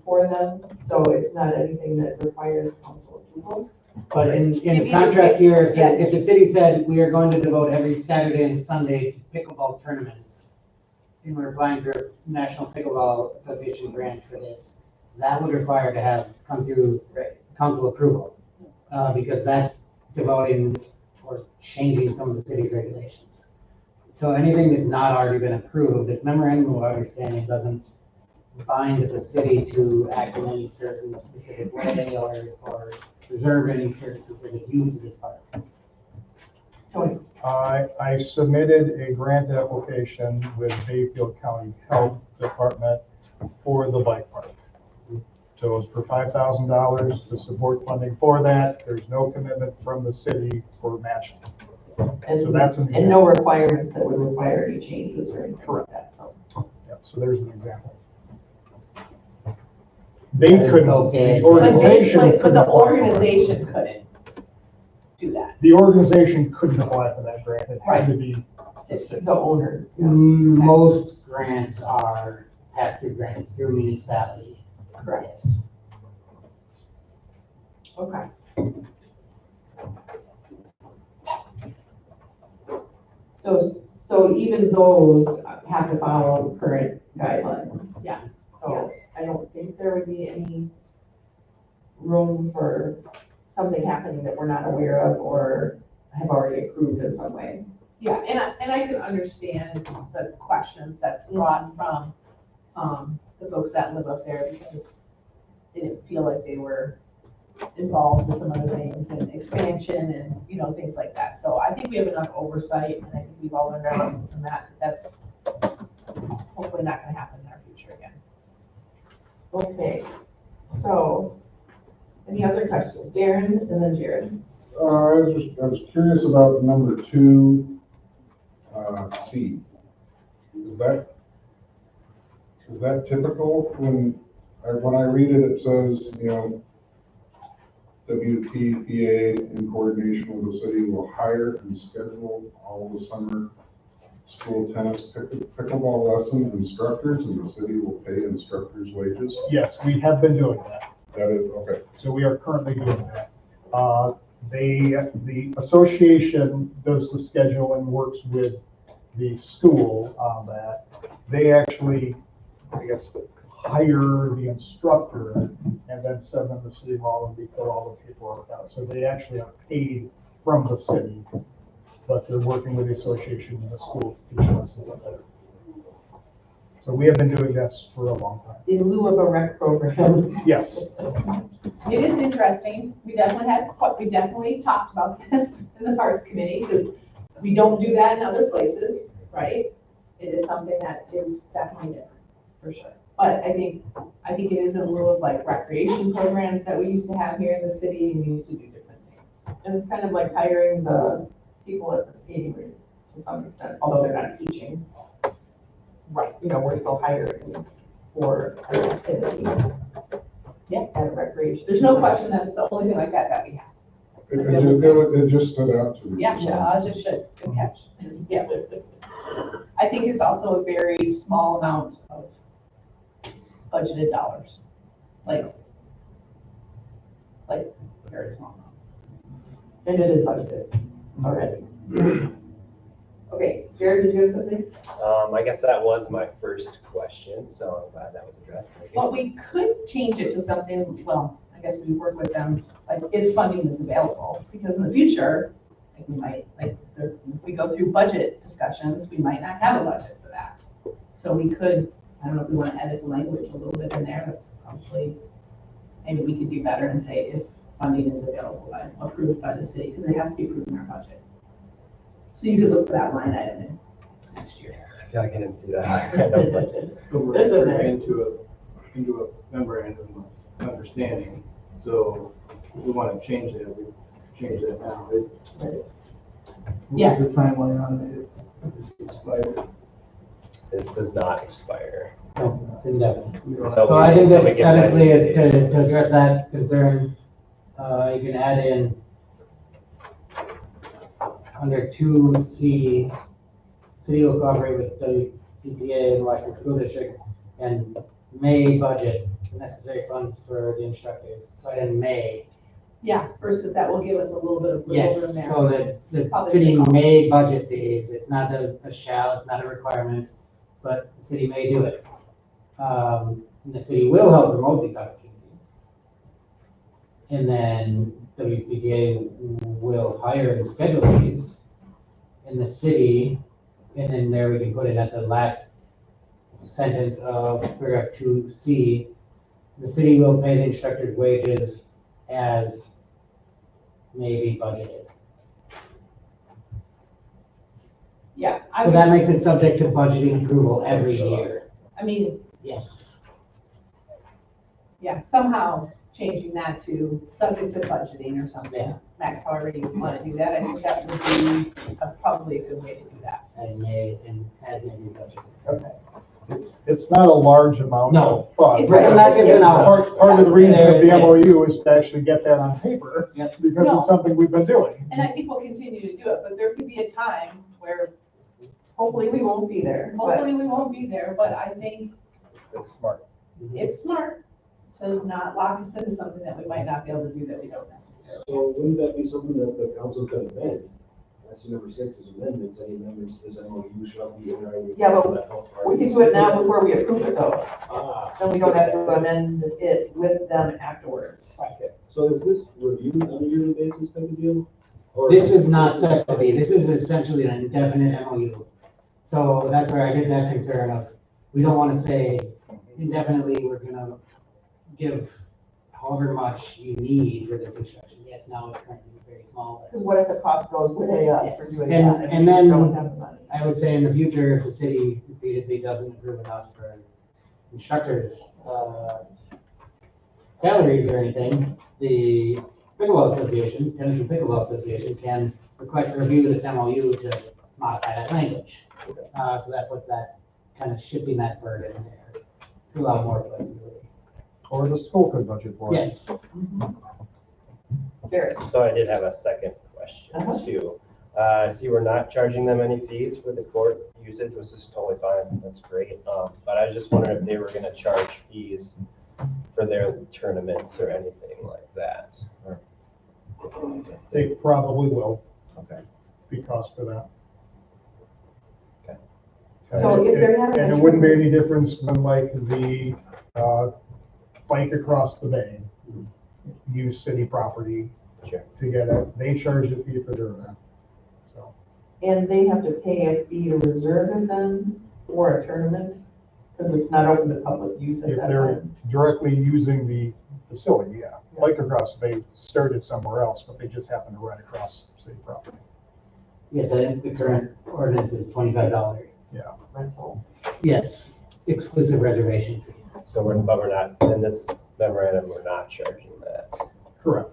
for them. So it's not anything that requires council approval. But in Give me contrast the- here, yeah. if the city said we are going to devote every Saturday and Sunday to pickleball tournaments, and we're applying for National Pickleball Association grant for this, that would require to have come through council approval, because that's devoting or changing some of the city's regulations. So anything that's not already been approved, this memorandum of understanding doesn't bind the city to act in any certain specific way or reserve any certain specific use of this park. I submitted a grant application with Bayfield County Health Department for the bike park. So it's for $5,000 to support funding for that. There's no commitment from the city for matching. So that's an And no requirements that would require any changes or anything like that, so. Yep, so there's an example. They couldn't, Okay. the organization But couldn't the apply for it. organization couldn't do that. The organization couldn't apply for that grant. It had to be the city. The owner. Most grants are pass-through grants through municipality. Correct. Yes. Okay. So even those have to follow current guidelines. Yeah. So I don't think there would be any room for something happening that we're not aware of or have already approved in some way. Yeah, and I can understand the questions that's brought from, the folks that live up there because they didn't feel like they were involved with some other things and expansion and, you know, things like that. So I think we have enough oversight and I think we've all learned our lesson from that. That's hopefully not gonna happen in our future again. Okay, so any other questions? Darren and then Jared. I was curious about number 2, C. Is that typical when I read it, it says, you know, WTPA in coordination with the city will hire and schedule all the summer school tennis pickleball lesson instructors and the city will pay instructors' wages? Yes, we have been doing that. That is, okay. So we are currently doing that. The association does the schedule and works with the school on that. They actually, I guess, hire the instructor and then send them to City Hall and we fill all the paperwork out. So they actually are paid from the city, but they're working with the association and the school to teach lessons up there. So we have been doing this for a long time. In lieu of a rec program. Yes. It is interesting. We definitely talked about this in the Parks Committee because we don't do that in other places, right? It is something that is definitely different, for sure. But I think it is in lieu of like recreation programs that we used to have here in the city and we used to do different things. And it's kind of like hiring the people at the skating rink to some extent, although they're not teaching. Right. You know, we're still hiring for an activity. Yeah. At a recreation. There's no question that it's the only thing like that that we have. It just stood out to me. Yeah, I just should, good catch. Yeah. I think it's also a very small amount of budgeted dollars. Like very small amount. And it is budgeted already. Okay, Jared, did you have something? I guess that was my first question, so I'm glad that was addressed. Thank you. But we could change it to something, well, I guess we work with them, like if funding is available, because in the future, like we might, like, if we go through budget discussions, we might not have a budget for that. So we could, I don't know if we want to edit the language a little bit in there, that's probably, maybe we could do better and say if funding is available, approved by the city, because it has to be approved in our budget. So you could look for that line item in next year. I feel like I didn't see that. So we're entering into a memorandum of understanding, so if we want to change that, we change that now. Yeah. What's the timeline on it? Is this expired? This does not expire. It's indefinite. So So I think so we that get honestly, that- to address that concern, you can add in under 2C, city will cooperate with WPPA and Washington School District and may budget the necessary funds for the instructors. So I didn't may. Yeah, versus that will give us a little bit of wiggle room Yes, there. so that the Probably city take off. may budget these. It's not a shall, it's not a requirement, but the city may do it. And the city will help promote these opportunities. And then WPPA will hire and schedule these in the city, and then there we can put it at the last sentence of paragraph 2C. The city will pay the instructor's wages as may be budgeted. Yeah. So that makes it subject to budgeting approval every year. I mean, Yes. yeah, somehow changing that to subject to budgeting or something. Max, however you want to do that, I think that would be probably a good way to do that. And may, and as may be budgeted. Okay. It's not a large amount No. of funds. Right, and that gives an out. Part of the reason of the There it is. MOU is to actually get that on paper, Yep. because No. it's something we've been doing. And I think we'll continue to do it, but there could be a time where Hopefully we won't be there, but hopefully we won't be there, but I think That's smart. it's smart to not lock us into something that we might not be able to do that we don't necessarily. So wouldn't that be something that the council could amend? That's number 6 is amendments, any amendments to this MOU shall be in writing. Yeah, but we can do it now before we approve it though. Ah, So we don't have to amend it with them afterwards. okay. So is this reviewed on a yearly basis type of deal? Or- This is not set to be, this is essentially an indefinite MOU. So that's where I get that concern of, we don't want to say indefinitely, we're gonna give however much you need for this instruction. Yes, now it's currently very small. Because what if the cost goes way up for Yes. doing And- that? and we just then- don't have the money? I would say in the future, if the city repeatedly doesn't approve enough for instructors' salaries or anything, the Pickleball Association, Tennessee Pickleball Association, can request a review of this MOU to modify that language. So that puts that, kind of shifting that burden there to allow more flexibility. Or the school could budget for it. Yes. Jared? So I did have a second question too. I see we're not charging them any fees for the court usage, which is totally fine, that's great. But I was just wondering if they were gonna charge fees for their tournaments or anything like that. Or- They probably will Okay. be cost for that. So if they're having And a it wouldn't be any difference when like the, bike across the bay, use city property to get it, they charge a fee for their event. So, And they have to pay a fee to reserve it then for a tournament? Because it's not open to public use at if that they're time? directly using the facility, yeah. Bike across the bay started somewhere else, but they just happened to ride across city property. Yes, I think the current ordinance is $25. Yeah. Rental. Yes, exclusive reservation fee. So but we're not, in this memorandum, we're not charging that. Correct.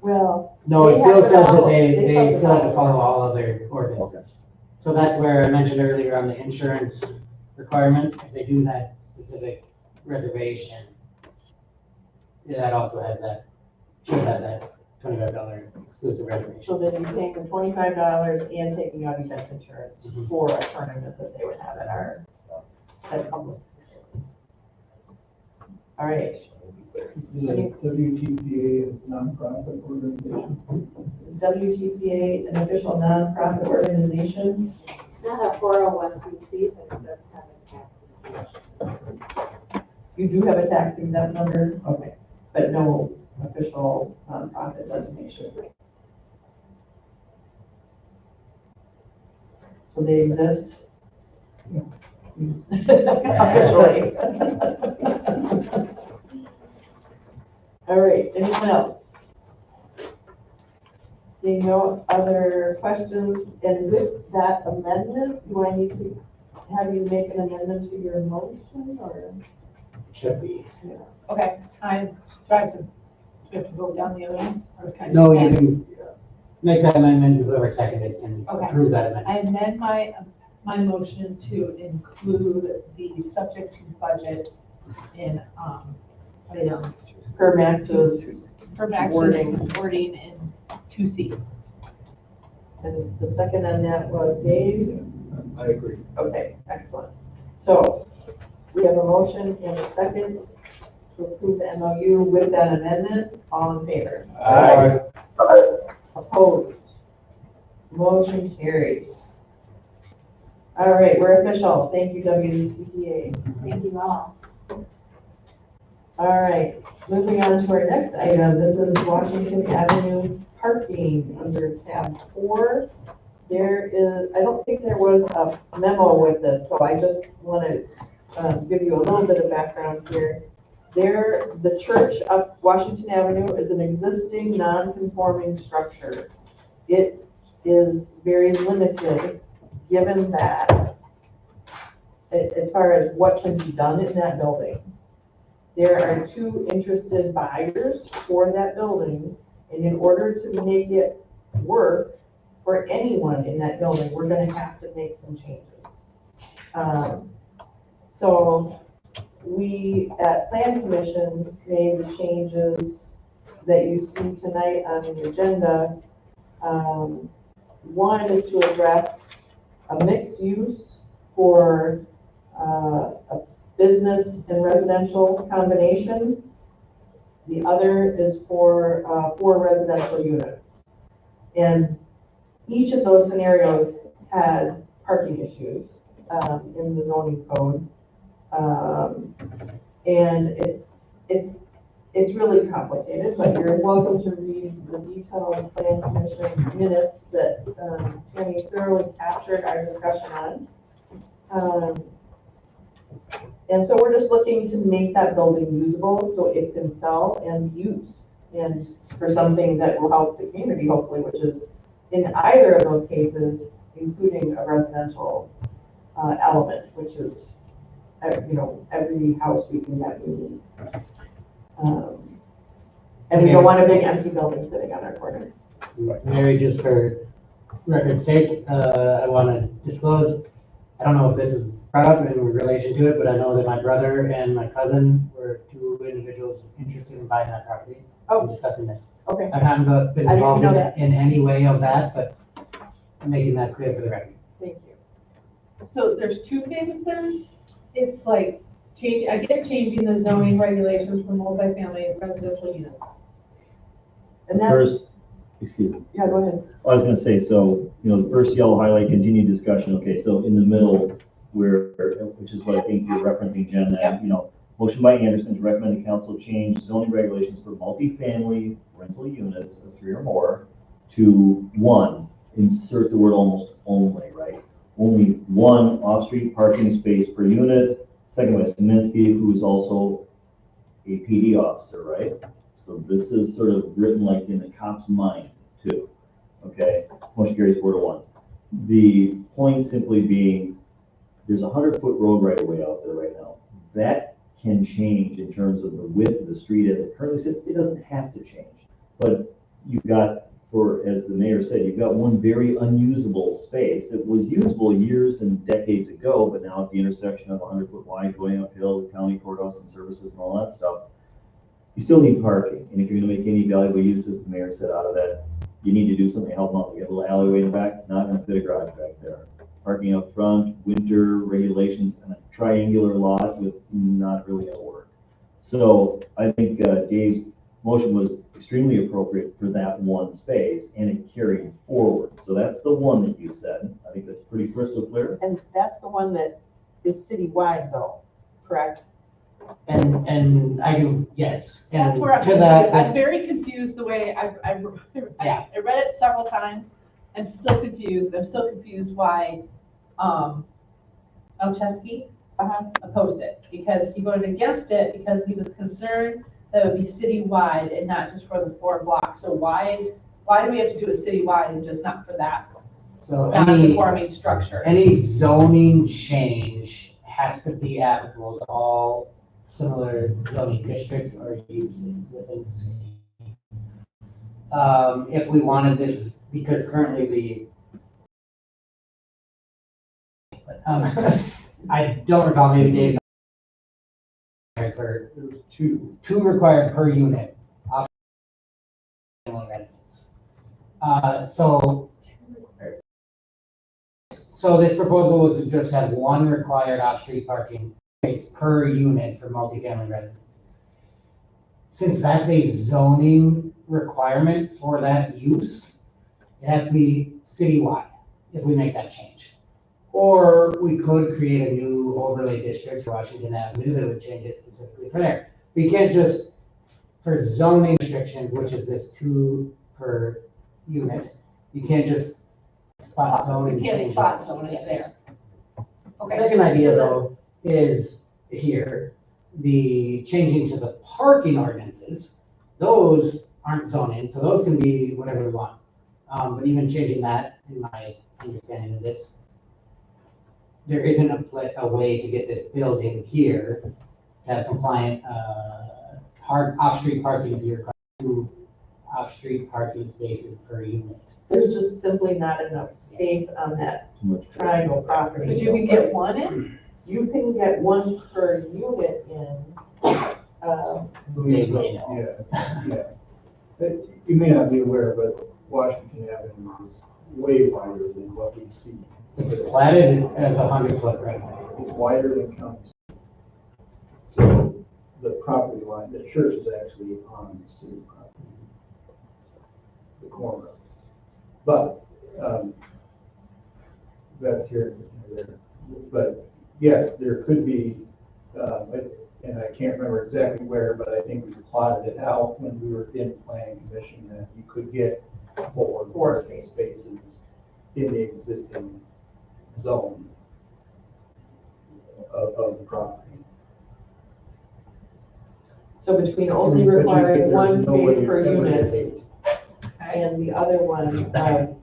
Well. No, they it still have to says that follow- they still have to follow. follow all other ordinances. So that's where I mentioned earlier on the insurance requirement, if they do that specific reservation, that also has that, should have that $25 exclusive reservation. So then you're paying the $25 and taking out event insurance for a tournament that they would have at public. All right. Is the WTPA a nonprofit organization? Is WTPA an official nonprofit organization? It's not a 401(c), but it does have a tax exemption. You do have a tax exempt number? Okay, but no official nonprofit designation. So they exist? Officially. All right, anyone else? Seeing no other questions, and with that amendment, do I need to have you make an amendment to your motion, or? Should be. Yeah. Okay, I tried to, do you have to go down the other one? Or can I No, just you add? can make that amendment, whoever seconded can Okay. approve that amendment. I amend my motion to include the subject to budget in, Per Max's wording in 2C. And the second on that was Dave? I agree. Okay, excellent. So we have a motion and a second to approve the MOU with that amendment. All in favor? Aye. Opposed? Motion carries. All right, we're official. Thank you, WTPA. Thank you all. All right, moving on to our next item. This is Washington Avenue parking under tab 4. There is, I don't think there was a memo with this, so I just want to give you a little bit of background here. The church up Washington Avenue is an existing non-conforming structure. It is very limited, given that, as far as what can be done in that building. There are 2 interested buyers for that building, and in order to make it work for anyone in that building, we're going to have to make some changes. So we at Plan Commission made the changes that you see tonight on the agenda. One is to address a mixed use for a business and residential combination. The other is for 4 residential units. And each of those scenarios had parking issues in the zoning code. And it's really complicated, but you're welcome to read the detailed Plan Commission minutes that Tammy thoroughly captured our discussion on. And so we're just looking to make that building usable so it can sell and be used, and for something that will help the community, hopefully, which is in either of those cases, including a residential element, which is, every house we can get, we need. And we don't want a big empty building sitting on our corner. Mary, just for record's sake, I want to disclose, I don't know if this is brought up in relation to it, but I know that my brother and my cousin were 2 individuals interested in buying that property. Oh. And discussing this. Okay. I haven't been I didn't involved know that. in any way of that, but I'm making that clear for the record. Thank you. So there's 2 things then. It's like changing the zoning regulations for multifamily residential units. And that's, First, excuse me. yeah, go ahead. I was gonna say, so, the first yellow highlight, continued discussion, okay, so in the middle, which is what I think you're referencing, Jen, that, motion by Anderson to recommend the council change zoning regulations for multifamily rental units of 3 or more to 1, insert the word almost only, right? Only 1 off-street parking space per unit. Second by Saminsky, who is also a PD officer, right? So this is sort of written like in the cop's mind too, okay? Motion carries 4-1. The point simply being, there's a 100-foot road right away out there right now. That can change in terms of the width of the street as it currently sits. It doesn't have to change, but you've got, as the mayor said, you've got 1 very unusable space that was usable years and decades ago, but now at the intersection of 100-foot wide going uphill, the county courthouse and services and all that stuff, you still need parking, and if you're gonna make any valuable uses, the mayor said out of that, you need to do something to help them out. You got a little alleyway in the back, not gonna fit a garage back there. Parking up front, winter regulations, and a triangular lot with not really gonna work. So I think Dave's motion was extremely appropriate for that one space, and it carried forward. So that's the one that you said. I think that's pretty crystal clear. And that's the one that is citywide though, correct? And I can, yes. That's and where I'm, to that, I'm very confused the way I read it several times. I'm still confused. I'm still confused why, Olszewski opposed it. Because he voted against it because he was concerned that it would be citywide and not just for the 4 blocks. So why do we have to do it citywide and just not for that So non-conforming structure? any zoning change has to be applicable to all similar zoning districts or uses within the city. If we wanted this, because currently I don't recall, maybe Dave, there was two required per unit of family residence. So this proposal was to just have one required off-street parking space per unit for multifamily residences. Since that's a zoning requirement for that use, it has to be citywide if we make that change. Or we could create a new overlay district for Washington Avenue that would change it specifically for there. We can't just, for zoning restrictions, which is this 2 per unit, you can't just spot zone and You can't change spot it. zone it Yes. there. Okay. Second idea though is here, the changing to the parking ordinances. Those aren't zoning, so those can be whatever we want. But even changing that, in my understanding of this, there isn't a way to get this building here to have compliant, off-street parking if you're 2 off-street parking spaces per unit. There's just simply not enough space on that triangle property. But you can get one in? You can get 1 per unit in, Believe me, yeah. But you may not be aware, but Washington Avenue is way wider than what we see. It's platted as 100-foot right now. It's wider than county. So the property line, the church is actually on the city property, the corner. But, that's here and there. But yes, there could be, and I can't remember exactly where, but I think we plotted it out when we were in planning commission that you could get 4 parking spaces in the existing zone of the property. so between only But you requiring could- 1 there's no way space per you're ever unit gonna and the other one of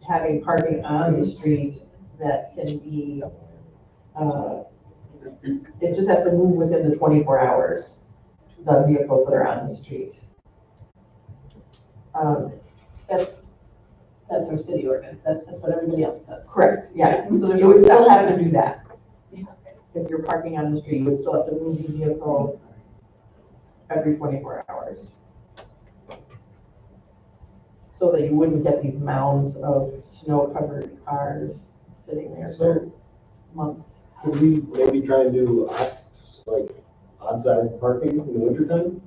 having parking on the street that can be, it just has to move within the 24 hours, the vehicles that are on the street. That's our city ordinance. That's what everybody else says. Correct, yeah. So there's You no would still have exception. to do that. If you're parking on the street, you would still have to move the vehicle every 24 hours. So that you wouldn't get these mounds of snow-covered cars sitting there for months. Could we maybe try and do like on-site parking in the wintertime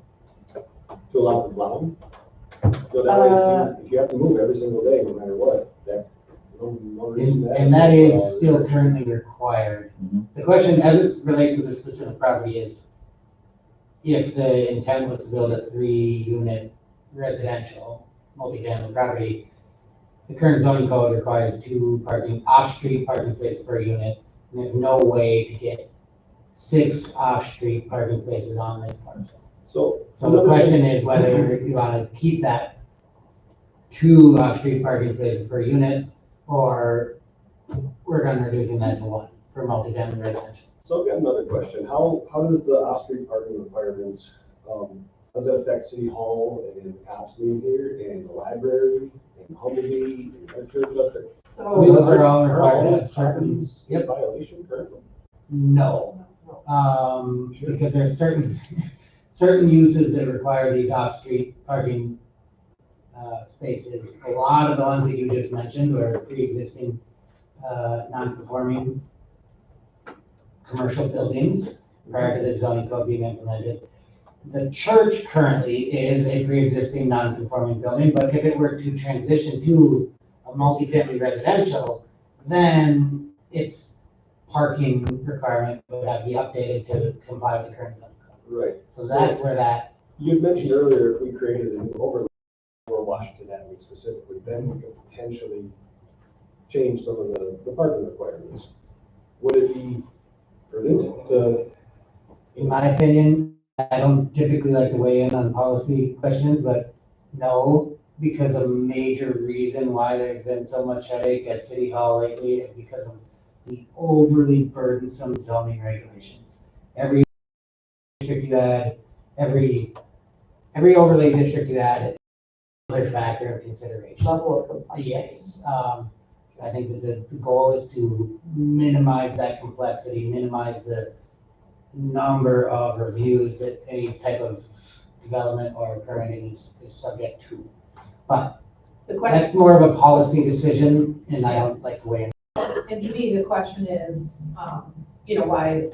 to allow for plowing? So that way, if you have to move every single day, no matter what, that, no reason to have. And that is still currently required. The question, as it relates to the specific property, is if the intent was to build a 3-unit residential, multifamily property, the current zoning code requires 2 off-street parking spaces per unit, and there's no way to get 6 off-street parking spaces on this parcel. So the question is whether you want to keep that 2 off-street parking spaces per unit, or we're going to reducing that to 1 for multifamily residential. So I've got another question. How does the off-street parking requirements, does that affect City Hall and the cops being here and the library and Humblebee and Medford Justice? So those are all required at certain Yep. violation currently? No, because there's certain certain uses that require these off-street parking spaces. A lot of the ones that you just mentioned were pre-existing non-conforming commercial buildings prior to the zoning code being implemented. The church currently is a pre-existing non-conforming building, but if it were to transition to a multifamily residential, then its parking requirement would have to be updated to comply with the current zoning code. Right. So that's where that. You had mentioned earlier, if we created a new overlay for Washington Avenue specifically, then we could potentially change some of the parking requirements. Would it be prudent to? In my opinion, I don't typically like to weigh in on policy questions, but no, because a major reason why there's been so much headache at City Hall lately is because of the overly burdensome zoning regulations. Every district you add, every overlay district you add, another factor of consideration. Yes. I think that the goal is to minimize that complexity, minimize the number of reviews that any type of development or permitting is subject to. But that's more of a policy decision, and I don't like to weigh in. And to me, the question is, why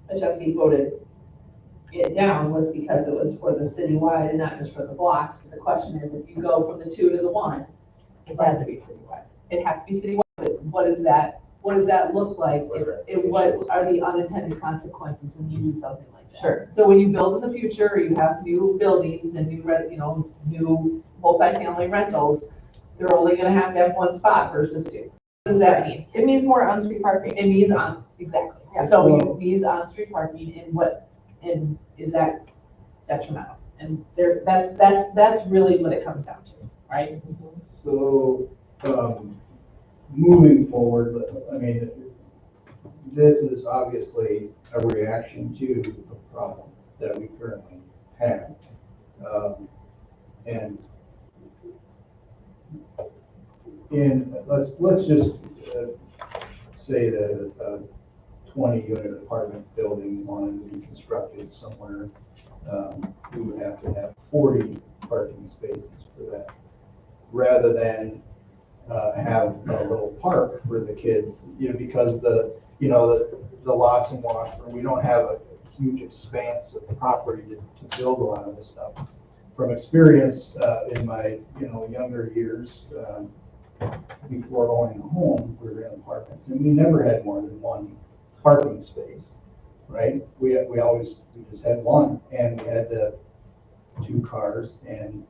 the trustees voted it down was because it was for the citywide and not just for the blocks. But the question is, if you go from the 2 to the 1, it had to be citywide. It had to be citywide. But what does that look like? What are the unintended consequences when you do something like that? Sure. So when you build in the future, you have new buildings and new multifamily rentals, they're only going to have 1 spot versus 2. What does that mean? It means more on-street parking. It means exactly. Yeah. So it means on-street parking, and is that detrimental? And that's really what it comes down to, right? So, moving forward, I mean, this is obviously a reaction to the problem that we currently have. And let's just say that a 20-unit apartment building wanted to be constructed somewhere, we would have to have 40 parking spaces for that, rather than have a little park for the kids, because the lots in Washburn, we don't have a huge expanse of property to build a lot of this stuff. From experience, in my, younger years, before owning a home, we were in apartments, and we never had more than 1 parking space, right? We just had 1, and we had 2 cars, and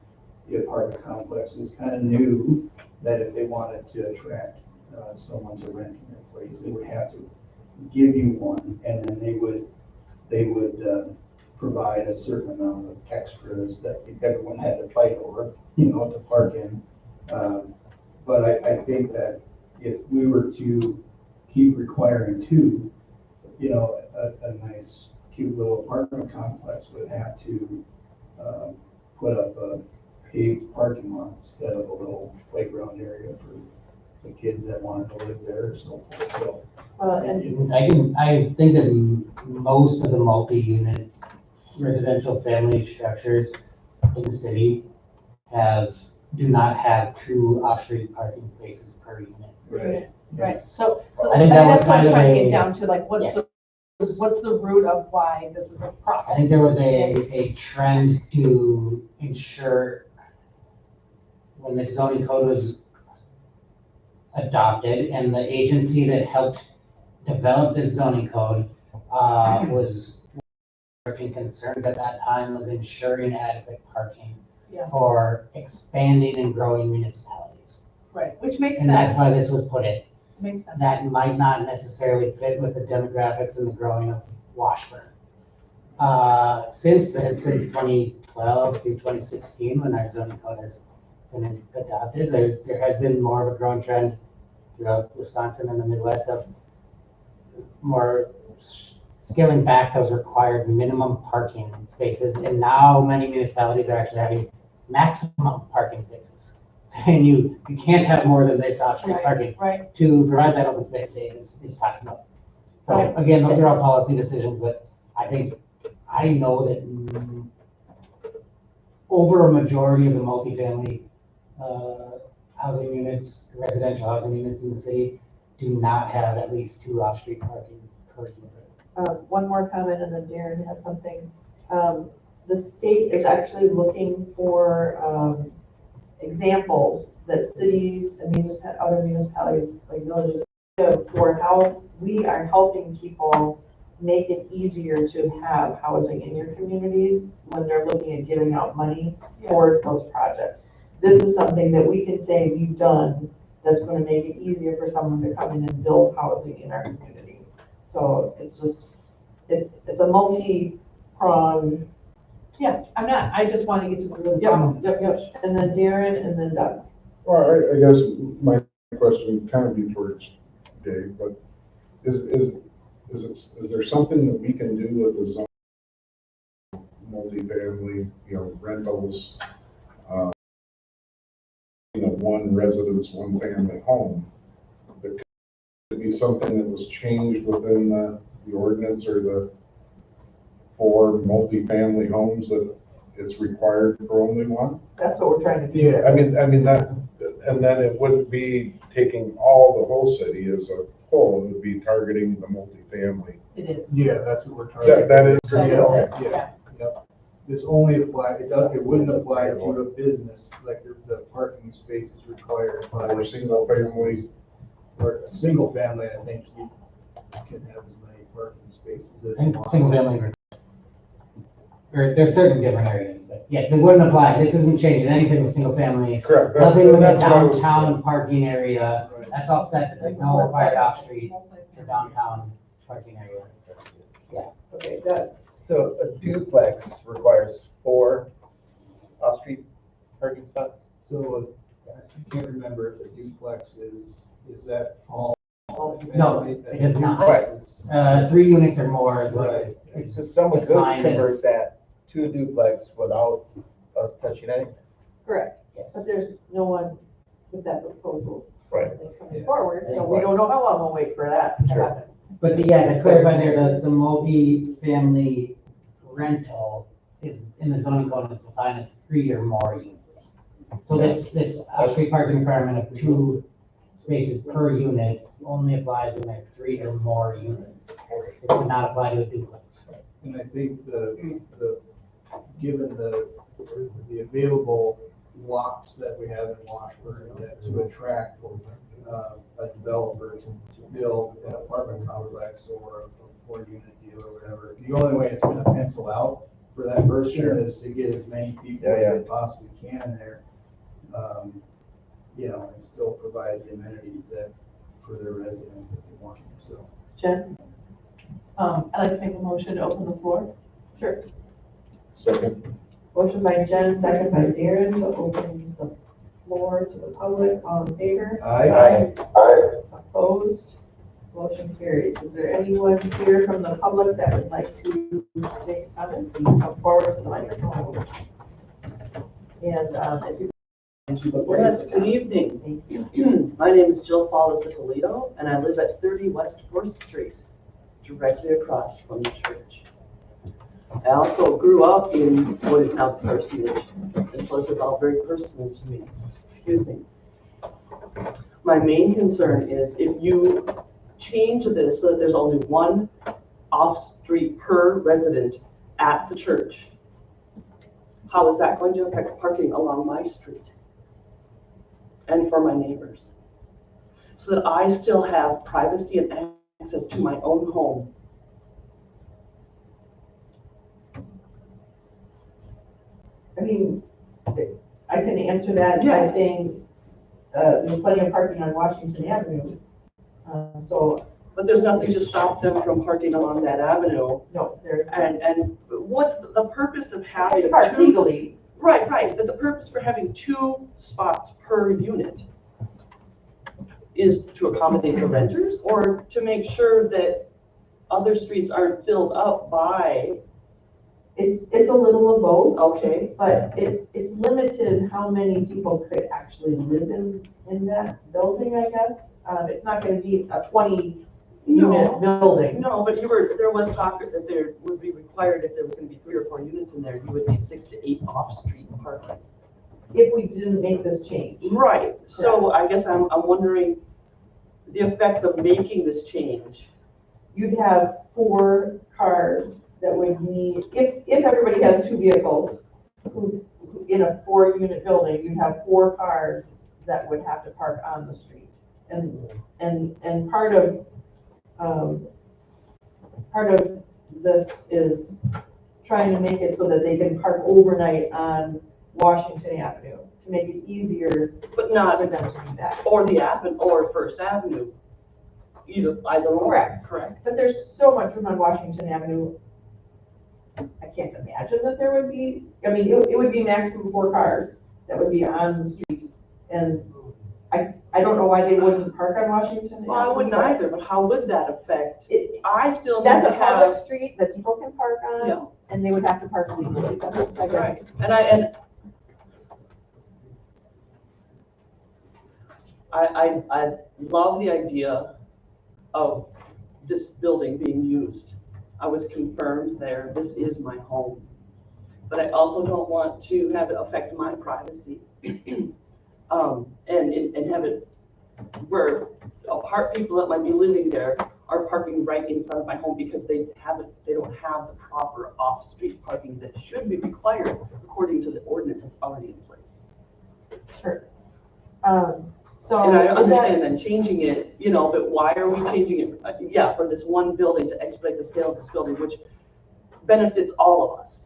the apartment complexes kind of knew that if they wanted to attract someone to rent their place, they would have to give you 1, and then they would provide a certain amount of extras that everyone had to fight over, to park in. But I think that if we were to keep requiring 2, a nice, cute little apartment complex would have to put up a paved parking lot instead of a little playground area for the kids that wanted to live there or so forth. So, I think that most of the multi-unit residential family structures in the city do not have 2 off-street parking spaces per unit. Right. Right. So I think that was that's what I'm kind of trying to a- get down to, like, what's the root of why this is a problem? I think there was a trend to ensure, when this zoning code was adopted, and the agency that helped develop this zoning code was working concerns at that time was ensuring adequate parking Yeah. for expanding and growing municipalities. Right, which makes And sense. that's why this was put in. Makes sense. That might not necessarily fit with the demographics and the growing of Washburn. Since 2012 through 2016, when our zoning code has been adopted, there has been more of a growing trend throughout Wisconsin and the Midwest of more scaling back those required minimum parking spaces. And now many municipalities are actually having maximum parking spaces. Saying you can't have more than this off-street parking. Right. To provide that open space is talking about. So again, those are all policy decisions, but I think I know that over a majority of the multifamily, housing units, residential housing units in the city do not have at least 2 off-street parking per unit. One more comment and then Darren has something. The state is actually looking for, examples that cities and other municipalities, like villages, for how we are helping people make it easier to have housing in your communities when they're looking at giving out money towards those projects. This is something that we can say we've done that's going to make it easier for someone to come in and build housing in our community. So it's just, it's a multi-pronged. Yeah, I just want to get to the real Yep, problem. yep. And then Darren and then Doug. Well, I guess my question would kind of be towards Dave, but is there something that we can do with the zone multifamily, rentals, one residence, one family home? That could be something that was changed within the ordinance or for multifamily homes that it's required for only one? That's what we're trying to do. Yeah, I mean that, and then it wouldn't be taking the whole city as a whole, it would be targeting the multifamily. It is. Yeah, that's what we're targeting. That is. Yeah, yep. This only apply, it wouldn't apply to a business, like the parking space is required by. For single families. For a single family, I think you can have as many parking spaces as you want. Single family, or there's certain different areas, but yes, it wouldn't apply. This isn't changing anything with single family. Correct. Nothing with the That's what I was- downtown parking area. That's all set, that there's no required off-street or downtown parking area. Yeah. Okay, Doug. So a duplex requires 4 off-street parking spots? So I can't remember if a duplex is that all? No, it does not. 3 units or more is what Right. is So someone could defined convert as. that to a duplex without us touching anything? Correct. Yes. But there's no one with that proposal. Right. Coming forward, so we don't know how long we'll wait for that to happen. But yeah, to clarify there, the multi-family rental is in the zoning code is defined as 3 or more units. So this off-street parking requirement of 2 spaces per unit only applies when there's 3 or more units. This would not apply to a duplex. And I think given the available lots that we have in Washburn, that to attract a developer to build an apartment complex or a 4-unit deal or whatever, the only way it's gonna pencil out for that person is to get as many people as they possibly can there. And still provide the amenities that for their residents that they want, so. Jen? I'd like to make a motion to open the floor. Sure. Second. Motion by Jen, second by Darren to open the floor to the public. All in favor? Aye. Opposed? Motion carries. Is there anyone here from the public that would like to make a comment? Please come forward to the microphone. And if you. Yes, good evening. Thank you. My name is Jill Fallis of Toledo, and I live at 30 West 4th Street, directly across from the church. I also grew up in what is now the parsonage, and so this is all very personal to me. Excuse me. My main concern is if you change this so that there's only 1 off-street per resident at the church, how is that going to affect parking along my street and for my neighbors? So that I still have privacy and access to my own home. I mean, I can answer that by saying, there's plenty of parking on Washington Avenue. But there's nothing to stop them from parking along that avenue. No, there's. And what's the purpose of having Park legally. Right, but the purpose for having 2 spots per unit is to accommodate the renters or to make sure that other streets aren't filled up by. It's a little of both. Okay. But it's limited how many people could actually live in that building, I guess. It's not gonna be a 20 unit building. No, but there was talk that there would be required, if there was gonna be 3 or 4 units in there, you would need 6 to 8 off-street parking. If we didn't make this change. Right, so I guess I'm wondering the effects of making this change. You'd have 4 cars that would need, if everybody has 2 vehicles, in a 4-unit building, you'd have 4 cars that would have to park on the street. And part of this is trying to make it so that they can park overnight on Washington Avenue, to make it easier But not, for them to do that. or the Avenue, or First Avenue. Either or. Correct. But there's so much room on Washington Avenue. I can't imagine that there would be, I mean, it would be maximum 4 cars that would be on the street. And I don't know why they wouldn't park on Washington. Well, I wouldn't either, but how would that affect? I still need That's to a public have. street that people can park on, Yeah. and they would have to park legally. That's, I Right, guess. and I love the idea of this building being used. I was confirmed there, this is my home. But I also don't want to have it affect my privacy. And have it where people that might be living there are parking right in front of my home because they don't have the proper off-street parking that should be required according to the ordinance that's already in place. Sure. And I understand then changing it, but why are we changing it? For this one building to expedite the sale of this building, which benefits all of us.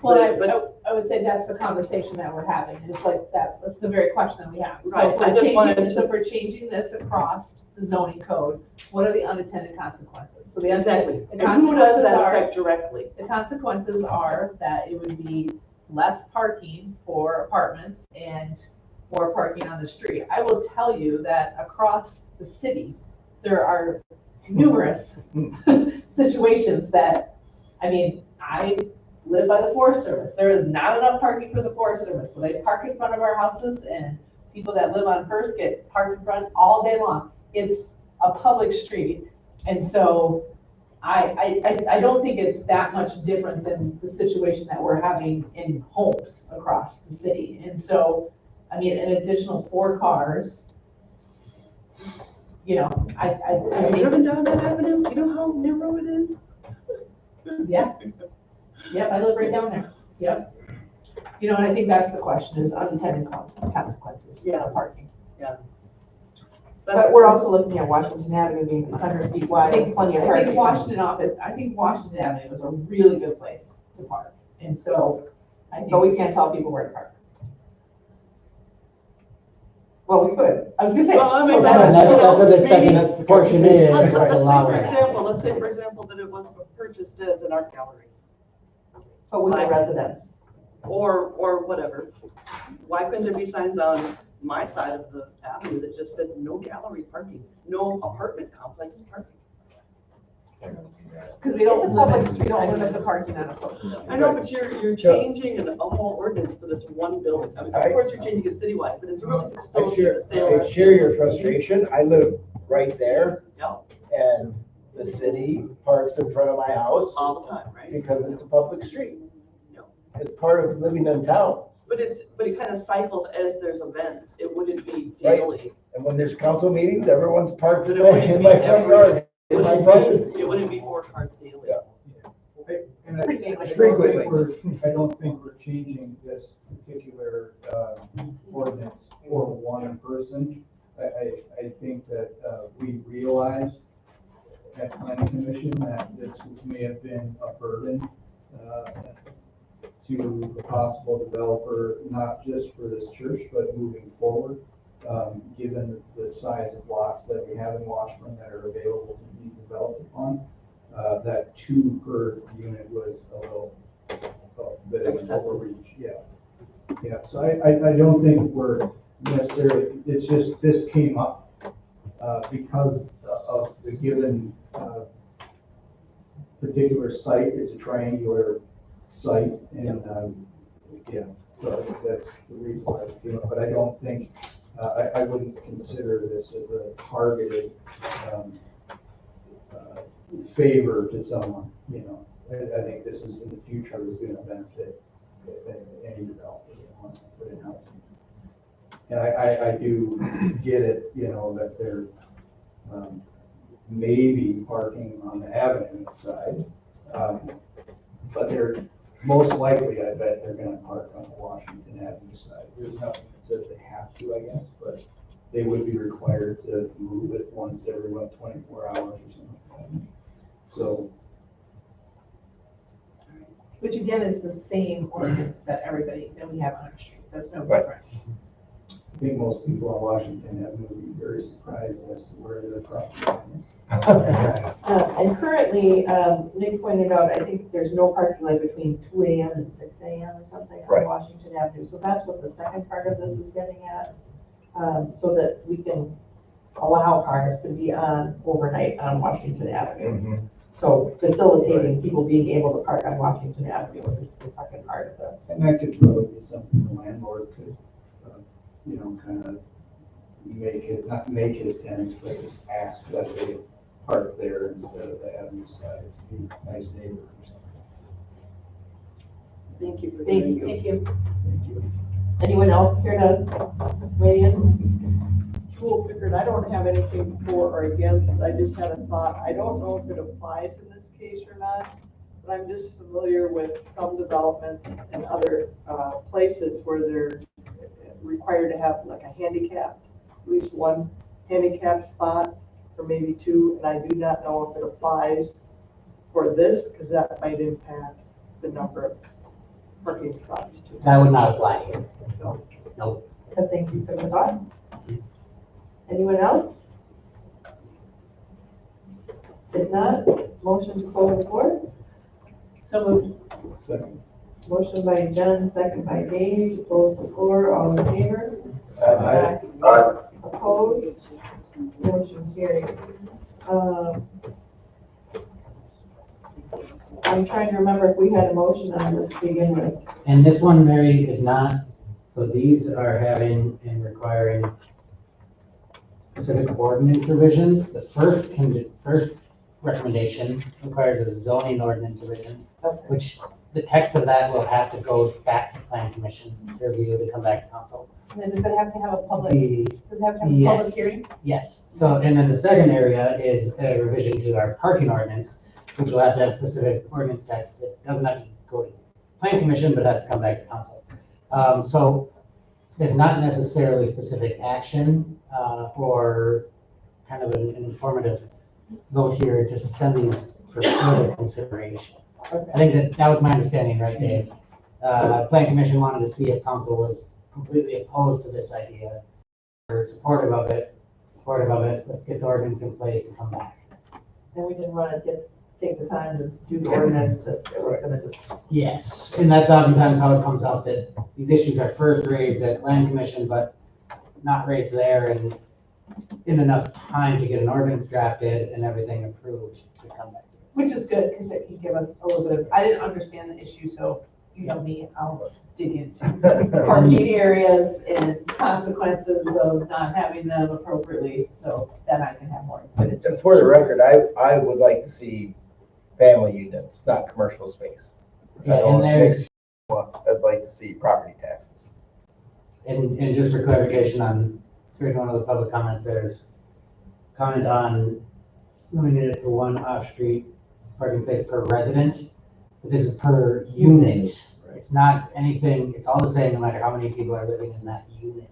Well, I would say that's the conversation that we're having, just like that's the very question that we have. Right, So if we're changing this across the zoning code, what are the unintended consequences? So Exactly. the And who does consequences that are, affect directly? the consequences are that it would be less parking for apartments and more parking on the street. I will tell you that across the city, there are numerous situations that, I live by the Forest Service. There is not enough parking for the Forest Service, so they park in front of our houses, and people that live on First get parked in front all day long. It's a public street, and so I don't think it's that much different than the situation that we're having in homes across the city. And so, an additional 4 cars, Have you driven down that avenue? You know how narrow it is? Yeah. Yep, I live right down there. Yep. And I think that's the question, is unintended consequences of parking. Yeah. But we're also looking at Washington Avenue being 100 feet wide, and plenty of I parking. think Washington Avenue is a really good place to park. And so I think. But we can't tell people where to park. Well, we could. I was gonna say. Well, I mean, so that's what the second portion is. Let's is say, allow for it. example, that it was purchased as an art gallery. But with the residents. Or whatever. Why couldn't there be signs on my side of the avenue that just said no gallery parking, no apartment complex parking? Because we don't limit the parking on a public street. I know, but you're changing a whole ordinance for this one building. Of course, you're changing it citywide, but it's really to facilitate the sale. I share your frustration. I live right there. Yeah. And the city parks in front of my house. All the time, right? Because it's a public street. Yeah. It's part of living in town. But it kind of cycles as there's events. It wouldn't be daily. And when there's council meetings, everyone's parked But in it wouldn't my be front every- yard. In my privacy. It wouldn't be 4 cars daily. And I don't think we're changing this particular ordinance for one person. I think that we realized at planning commission that this may have been a burden to a possible developer, not just for this church, but moving forward, given the size of lots that we have in Washburn that are available to be developed upon. That 2 per unit was a little bit of an overreach, yeah. Yeah, so I don't think we're necessarily, it's just, this came up because of the given particular site. It's a triangular site, and yeah, so I think that's the reason why it's came up. But I don't think I wouldn't consider this as a targeted, favor to someone, you know. I think this is, in the future, is gonna benefit any developer that wants to put in housing. And I do get it, you know, that they're, maybe parking on the Avenue side. But they're, most likely, I bet they're gonna park on the Washington Avenue side. There's nothing that says they have to, I guess, but they would be required to move it once every, 24 hours or something like that. So, Which again is the same ordinance that we have on our streets. That's no different. I think most people on Washington Avenue would be very surprised as to where their property line is. And currently, Nick pointed out, I think there's no parking like between 2 a.m. and 6 a.m. or something on Right. Washington Avenue. So that's what the second part of this is getting at, so that we can allow cars to be on overnight on Washington Avenue. So facilitating people being able to park on Washington Avenue is the second part of this. And that could probably be something the landlord could, you know, kind of make it, not make his tenants, but just ask that they park there instead of the Avenue side, to be a nice neighbor or something. Thank you for Thank doing you. it. Thank you. Anyone else care to weigh in? Tool Pickard, I don't have anything for or against, I just had a thought. I don't know if it applies in this case or not, but I'm just familiar with some developments and other places where they're required to have like a handicap, at least one handicap spot, or maybe two, and I do not know if it applies for this, because that might impact the number of parking spots too. That would not apply here. No. Nope. But thank you for the thought. Anyone else? If not, motion to close the floor. So moved. Second. Motion by Jen, second by Dave, to close the floor. All in favor? Aye. Opposed? Motion carries. I'm trying to remember if we had a motion on this to begin with. And this one, Mary, is not, so these are having and requiring specific ordinance revisions. The first recommendation requires a zoning ordinance revision, which the text of that will have to go back to Plan Commission for review to come back to council. And then does it have to have a public, does it have to have a public Yes. hearing? Yes, so, and then the second area is a revision to our parking ordinance, which will have to have specific ordinance text that doesn't have to go to Plan Commission, but has to come back to council. So there's not necessarily specific action or kind of an informative vote here, just send these for further consideration. I think that was my understanding, right, Dave? Plan Commission wanted to see if council was completely opposed to this idea or supportive of it, let's get the ordinance in place and come back. And we didn't want to take the time to do the ordinance that it was gonna just. Yes, and that's oftentimes how it comes out, that these issues are first raised at Land Commission, but not raised there and in enough time to get an ordinance drafted and everything approved to come back. Which is good, because it can give us a little bit of, I didn't understand the issue, so you know me, I'll dig into parking areas and consequences of not having them appropriately, so then I can have more. And for the record, I would like to see family units, not commercial space. Yeah, and there's, I'd like to see property taxes. and just for clarification on, during one of the public comments, there's comment on limiting it to one off-street parking space per resident. But this is per unit. It's not anything, it's all the same no matter how many people are living in that unit.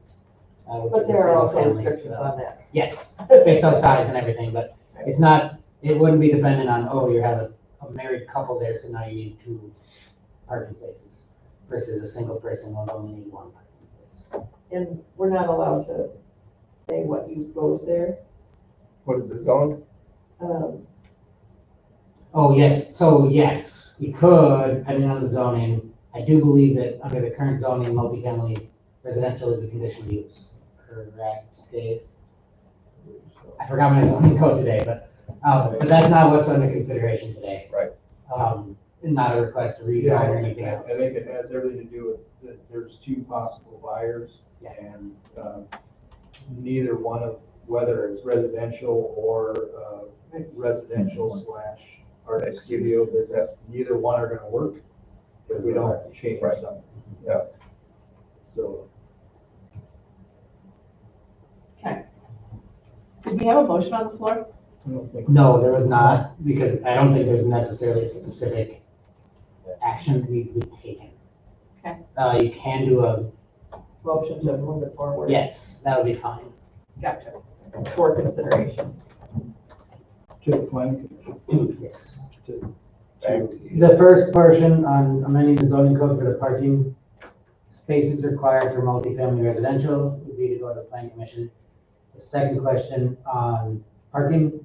Which But is a there are single also family restrictions on that. Yes, based on size and everything, but it's not, it wouldn't be dependent on, oh, you have a married couple there, so now you need 2 parking spaces versus a single person would only need 1 parking space. And we're not allowed to say what use goes there. What is the zone? Oh, yes, so yes, you could, depending on the zoning. I do believe that under the current zoning, multifamily residential is a conditional use, correct, Dave? I forgot my zoning code today, but that's not what's under consideration today. Right. Not a request to rezone or anything else. I think it has everything to do with that there's 2 possible buyers. Yeah. And neither one of, whether it's residential or residential slash art studio business, neither one are gonna work if we don't change something. Yeah. So, Okay. Did we have a motion on the floor? I don't think. No, there was not, because I don't think there's necessarily a specific action that needs to be taken. Okay. You can do a, Motion to move it forward. yes, that would be fine. Gotcha. For consideration. To the planning commission. Yes. To- The first portion on amending the zoning code for the parking spaces required for multifamily residential would be to go to the planning commission. The second question on parking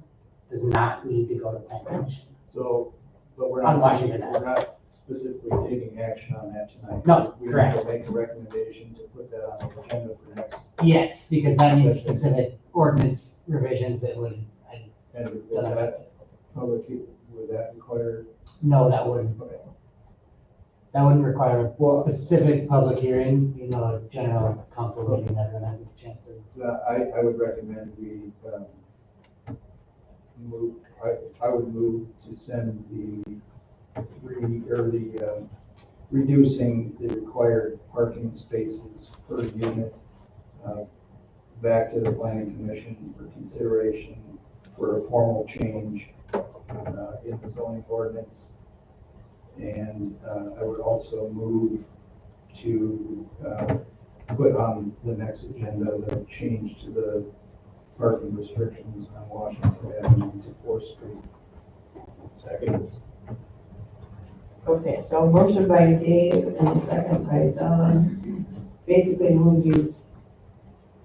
does not need to go to planning commission. So, but we're On not, Washington we're not specifically taking action on that tonight. No, We need correct. to make a recommendation to put that on the agenda for next. Yes, because that needs specific ordinance revisions that would, And would that public, would that require? no, that wouldn't. That wouldn't require a specific public hearing, you know, a general council meeting, everyone has a chance to. I would recommend we, move, I would move to send reducing the required parking spaces per unit, back to the planning commission for consideration for a formal change, in the zoning ordinance. And, I would also move to, put on the next agenda the change to the parking restrictions on Washington Avenue to 4th Street. Second. Okay, so motion by Dave and a second by Don. Basically move these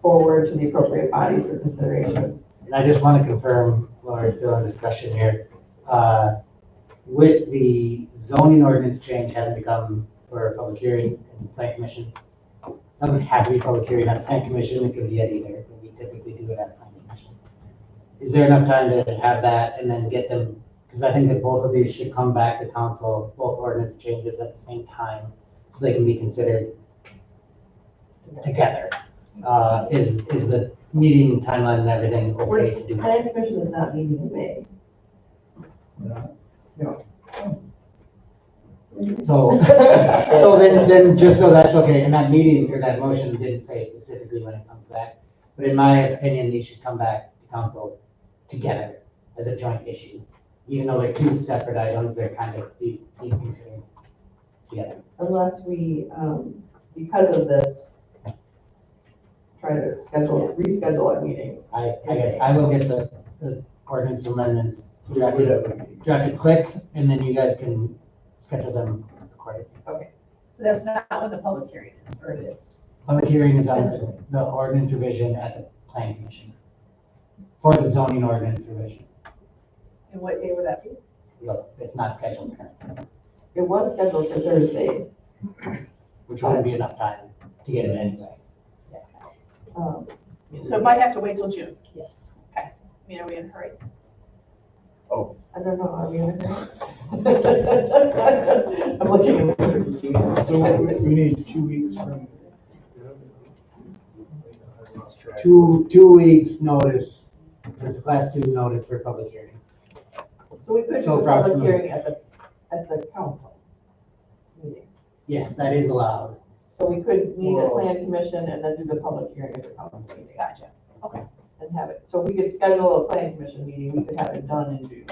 forward to the appropriate bodies for consideration. And I just want to confirm, while we're still in discussion here, with the zoning ordinance change having to come for a public hearing in the plan commission, doesn't have to be public hearing at the plan commission, it could be at either, but we typically do it at the plan commission. Is there enough time to have that and then get them, because I think that both of these should come back to council, both ordinance changes at the same time, so they can be considered together. Is the meeting timeline and everything okay to do? Plan commission is not meeting in May. No. So, so then just so that's okay, and that meeting or that motion didn't say specifically when it comes back, but in my opinion, these should come back to council together as a joint issue. Even though they're two separate items, they're kind of being considered together. Unless we, because of this, try to reschedule a meeting. I guess I will get the ordinance amendments drafted quick, and then you guys can schedule them accordingly. Okay. That's not what the public hearing is, or it is. Public hearing is on the ordinance revision at the planning commission for the zoning ordinance revision. And what day would that be? Look, it's not scheduled currently, It was scheduled for Thursday. which wouldn't be enough time to get it anyway. So it might have to wait till June. Yes. Okay. I mean, are we in a hurry? Oh. I don't know, are we in a I'm looking at the So we need 2 weeks from. I lost track. 2 weeks notice, since class 2 notice for public hearing. So we could do So a public approximately- hearing at the council meeting. Yes, that is allowed. So we could meet at Well- plan commission and then do the public hearing at the council meeting. Gotcha. Okay. And have it, so we could schedule a plan commission meeting, we could have it done in June.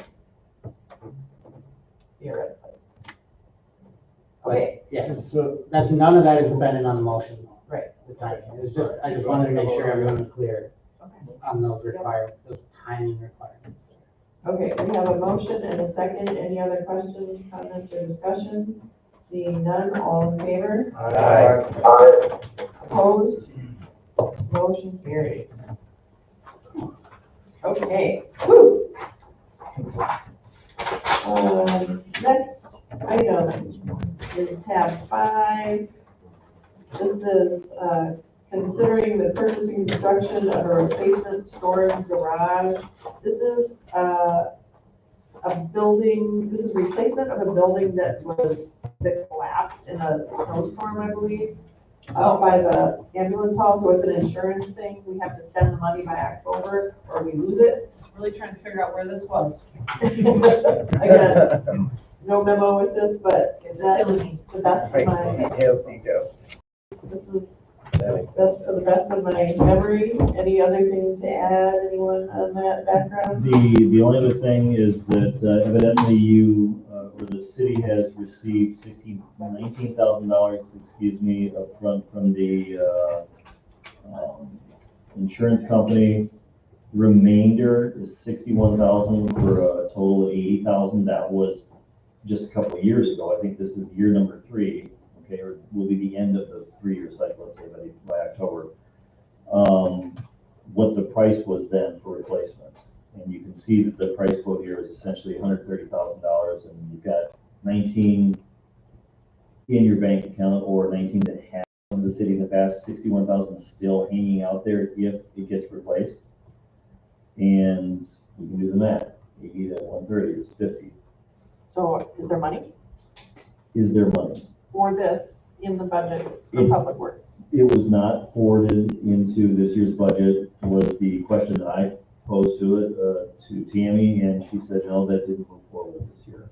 Theoretically. Okay, Yes, So, that's, none of that is dependent on the motion. Right. The timing, it was just, I just wanted to make sure everyone was clear Okay. on those those timing requirements. Okay, we have a motion and a second. Any other questions, comments, or discussion? Seeing none, all in favor? Aye. Opposed? Motion carries. Okay, whew. Next item is tab 5. This is, considering the purchase and construction of a replacement storage garage. This is, a building, this is replacement of a building that collapsed in a snowstorm, I believe. out by the ambulance hall, so it's an insurance thing. We have to spend the money by October or we lose it. Really trying to figure out where this was. Again, no memo with this, but that is the best of my, Details. this is best to the best of my memory. Any other thing to add, anyone on that background? The only other thing is that evidently you, or the city has received $19,000, excuse me, upfront from the insurance company. Remainder is 61,000 for a total of 80,000. That was just a couple of years ago. I think this is year number 3, okay, or will be the end of the 3-year cycle, let's say by October. What the price was then for replacement. And you can see that the price quote here is essentially $130,000, and you've got 19 in your bank account or 19 that have from the city in the past, 61,000 still hanging out there if it gets replaced. And you can do the math. 80 at 130 is 50. So is there money Is there money? for this in the budget for Public Works? It was not forwarded into this year's budget, was the question that I posed to it, to Tammy, and she said, no, that didn't move forward this year.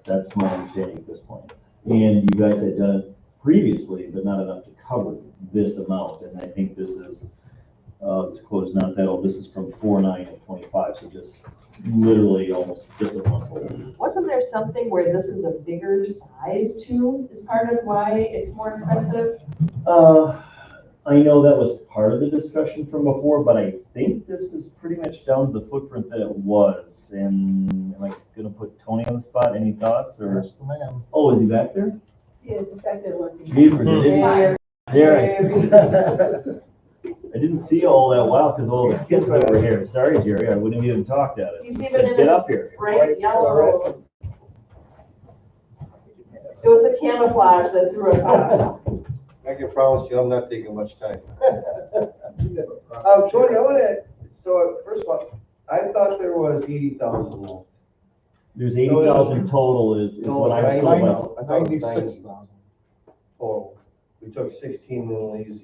That's my understanding at this point. And you guys had done it previously, but not enough to cover this amount, and I think this is, this quote is not that old, this is from 4/9/25, so just literally almost just a month old. Wasn't there something where this is a bigger size too, is part of why it's more expensive? I know that was part of the discussion from before, but I think this is pretty much down to the footprint that it was. And am I gonna put Tony on the spot? Any thoughts or? That's the man. Oh, is he back there? Yes, it's back there working. There. I didn't see you all that while because all the kids that were here. Sorry, Jerry, I wouldn't have even talked at it. He's I even said, in get his up here. bright yellow. It was the camouflage that threw us off. I can promise you, I'm not taking much time. Tony, I wanna, so first of all, I thought there was 80,000 left. There's 80,000 total is what I was told by. I thought it was 96,000. total. We took 16 and leaves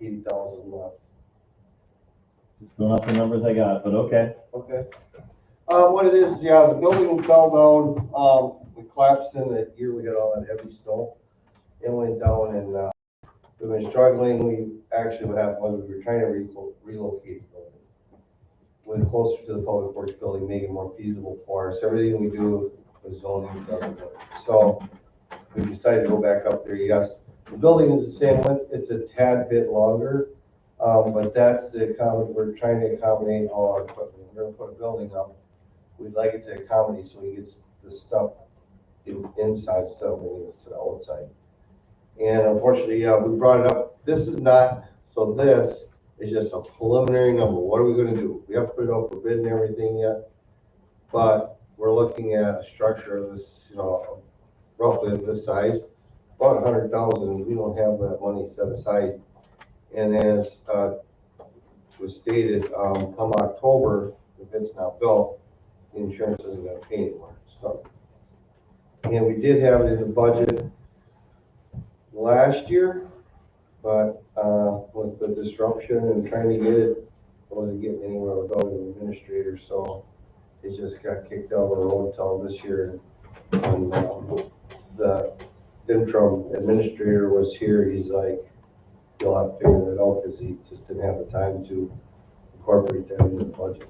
80,000 left. Just going off the numbers I got, but okay. Okay. What it is, yeah, the building fell down, we collapsed in that year, we got all that heavy snow. It went down and, we've been struggling. What happened was we were trying to relocate the building. Went closer to the public works building, make it more feasible for us. Everything we do with zoning doesn't work. So we decided to go back up there. Yes, the building is the same width. It's a tad bit longer. But that's we're trying to accommodate all our equipment. We're gonna put a building up. We'd like it to accommodate so he gets the stuff inside instead of when it's outside. And unfortunately, we brought it up. This is just a preliminary number. What are we gonna do? We have to put it out for bid and everything yet. But we're looking at a structure of this, roughly of this size, about 100,000. We don't have that money set aside. And as was stated, come October, if it's not built, the insurance isn't gonna pay anymore. So, and we did have it in the budget last year, but with the disruption and trying to get it, I wasn't getting anywhere without an administrator, so it just got kicked out of the road until this year. And the interim administrator was here. He's like, you'll have to figure that out because he just didn't have the time to incorporate that into the budget.